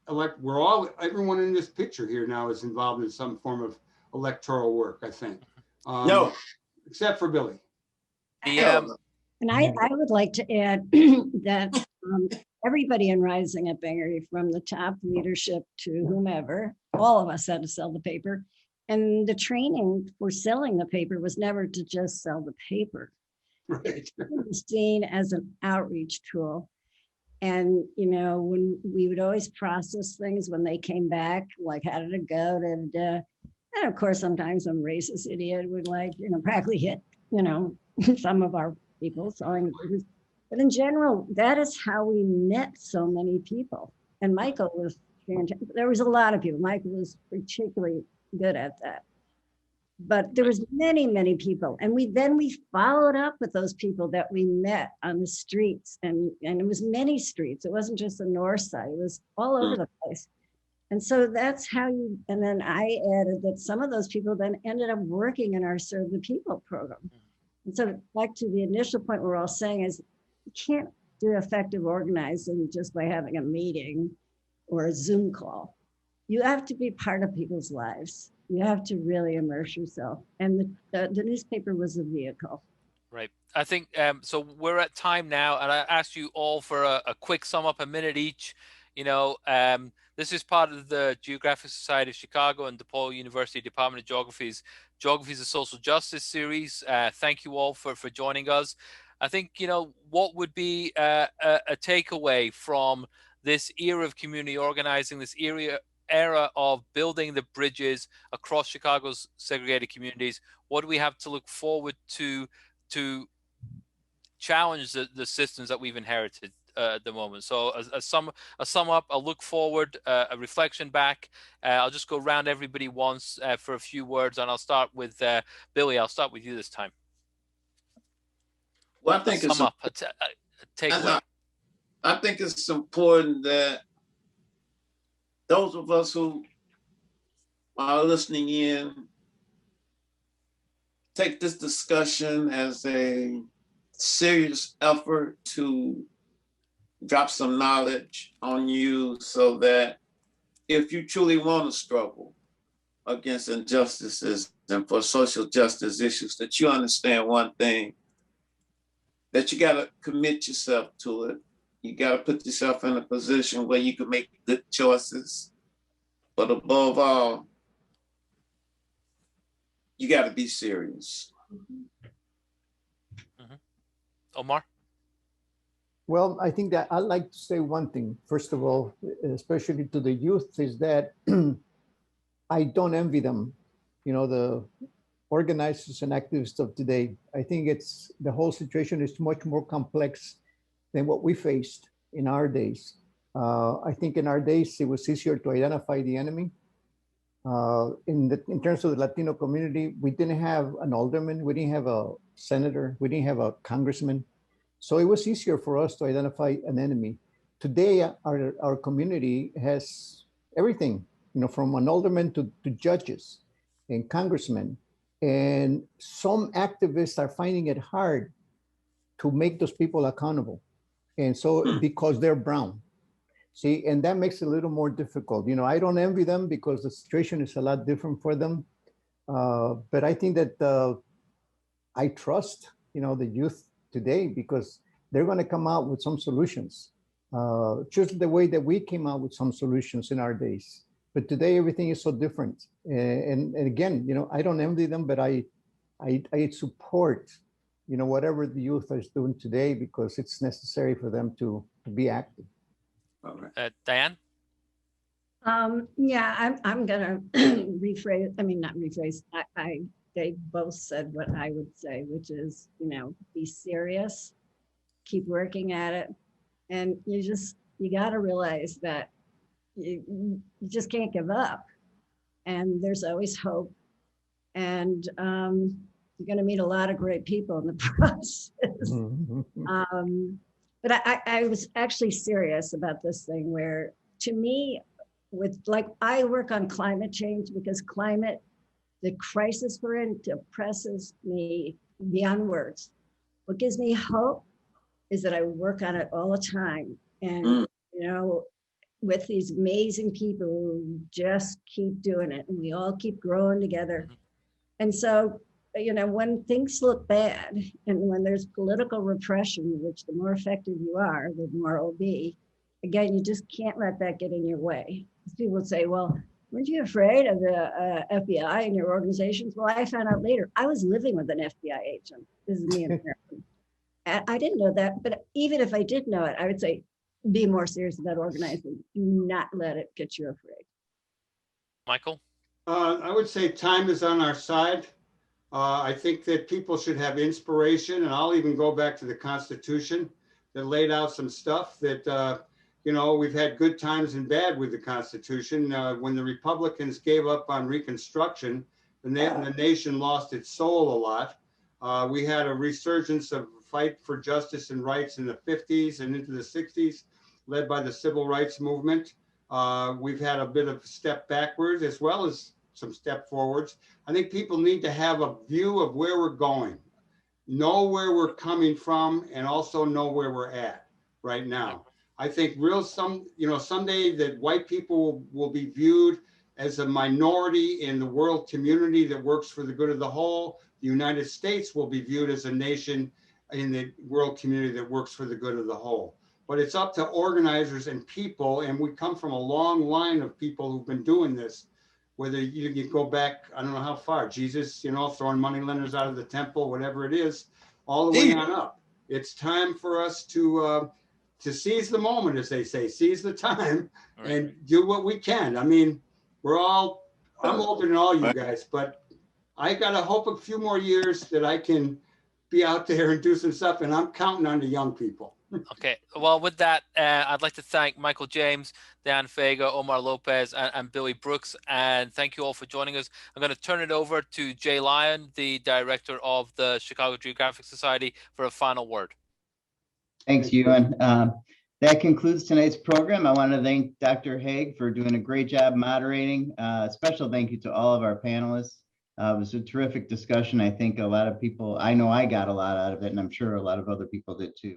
everyone in this picture here now is involved in some form of electoral work, I think. No. Except for Billy. And I would like to add that everybody in Rising Up Angry, from the top leadership to whomever, all of us had to sell the paper. And the training for selling the paper was never to just sell the paper. Right. Seen as an outreach tool. And, you know, when we would always process things when they came back, like, how did it go? And of course, sometimes some racist idiot would, like, you know, practically hit, you know, some of our people selling things. But in general, that is how we met so many people. And Michael was fantastic. There was a lot of people. Michael was particularly good at that. But there was many, many people. And we followed up with those people that we met on the streets. And it was many streets. It wasn't just the north side. It was all over the place. And so that's how and then I added that some of those people then ended up working in our Serve the People program. And so back to the initial point we're all saying is, you can't do effective organizing just by having a meeting or a Zoom call. You have to be part of people's lives. You have to really immerse yourself. And the newspaper was a vehicle. Right. I think, so we're at time now, and I asked you all for a quick sum up, a minute each. You know, this is part of the Geographic Society of Chicago and DePaul University Department of Geographies of Social Justice series. Thank you all for joining us. I think, you know, what would be a takeaway from this era of community organizing, this era of building the bridges across Chicago's segregated communities? What do we have to look forward to challenge the systems that we've inherited at the moment? So a sum up, a look forward, a reflection back. I'll just go around everybody once for a few words, and I'll start with Billy. I'll start with you this time. Well, I think it's takeaway. I think it's important that those of us who are listening in take this discussion as a serious effort to drop some knowledge on you, so that if you truly want to struggle against injustices and for social justice issues, that you understand one thing, that you got to commit yourself to it. You got to put yourself in a position where you can make good choices. But above all, you got to be serious. Mm-hmm. Omar? Well, I think that I'd like to say one thing. First of all, especially to the youth, is that I don't envy them. You know, the organizers and activists of today. I think the whole situation is much more complex than what we faced in our days. I think in our days, it was easier to identify the enemy. In terms of the Latino community, we didn't have an alderman, we didn't have a senator, we didn't have a congressman. So it was easier for us to identify an enemy. Today, our community has everything, you know, from an alderman to judges and congressmen. And some activists are finding it hard to make those people accountable. And so because they're brown, see, and that makes it a little more difficult. You know, I don't envy them because the situation is a lot different for them. But I think that I trust, you know, the youth today, because they're going to come out with some solutions, just the way that we came out with some solutions in our days. But today, everything is so different. And again, you know, I don't envy them, but I support, you know, whatever the youth is doing today, because it's necessary for them to be active. All right. Diane? Yeah, I'm gonna rephrase. I mean, not rephrase. They both said what I would say, which is, you know, be serious, keep working at it, and you got to realize that you just can't give up, and there's always hope, and you're going to meet a lot of great people in the process. But I was actually serious about this thing, where to me, I work on climate change, because the crisis we're in depresses me beyond words. What gives me hope is that I work on it all the time. And, you know, with these amazing people who just keep doing it, and we all keep growing together. And so, you know, when things look bad, and when there's political repression, which the more effective you are, the more it will be, again, you just can't let that get in your way. People would say, well, weren't you afraid of the FBI in your organizations? Well, I found out later, I was living with an FBI agent. This is me in America. I didn't know that, but even if I did know it, I would say, be more serious about organizing. Do not let it get you afraid. Michael? I would say time is on our side. I think that people should have inspiration, and I'll even go back to the Constitution that laid out some stuff that, you know, we've had good times and bad with the Constitution. When the Republicans gave up on Reconstruction, the nation lost its soul a lot. We had a resurgence of fight for justice and rights in the 50s and into the 60s, led by the civil rights movement. We've had a bit of a step backwards as well as some step forwards. I think people need to have a view of where we're going, know where we're coming from, and also know where we're at right now. I think someday that white people will be viewed as a minority in the world community that works for the good of the whole. The United States will be viewed as a nation in the world community that works for the good of the whole. But it's up to organizers and people, and we come from a long line of people who've been doing this. Whether you go back, I don't know how far, Jesus, you know, throwing moneylenders out of the temple, whatever it is, all the way on up. It's time for us to seize the moment, as they say, seize the time, and do what we can. I mean, I'm older than all you guys, but I got to hope a few more years that I can be out there and do some stuff, and I'm counting on the young people. Okay, well, with that, I'd like to thank Michael James, Diane Fager, Omar Lopez, and Billy Brooks, and thank you all for joining us. I'm going to turn it over to Jay Lyon, the director of the Chicago Geographic Society, for a final word. Thanks, Euan. That concludes tonight's program. I want to thank Dr. Hague for doing a great job moderating. Special thank you to all of our panelists. It was a terrific discussion. I think a lot of people, I know I got a lot out of it, and I'm sure a lot of other people did too.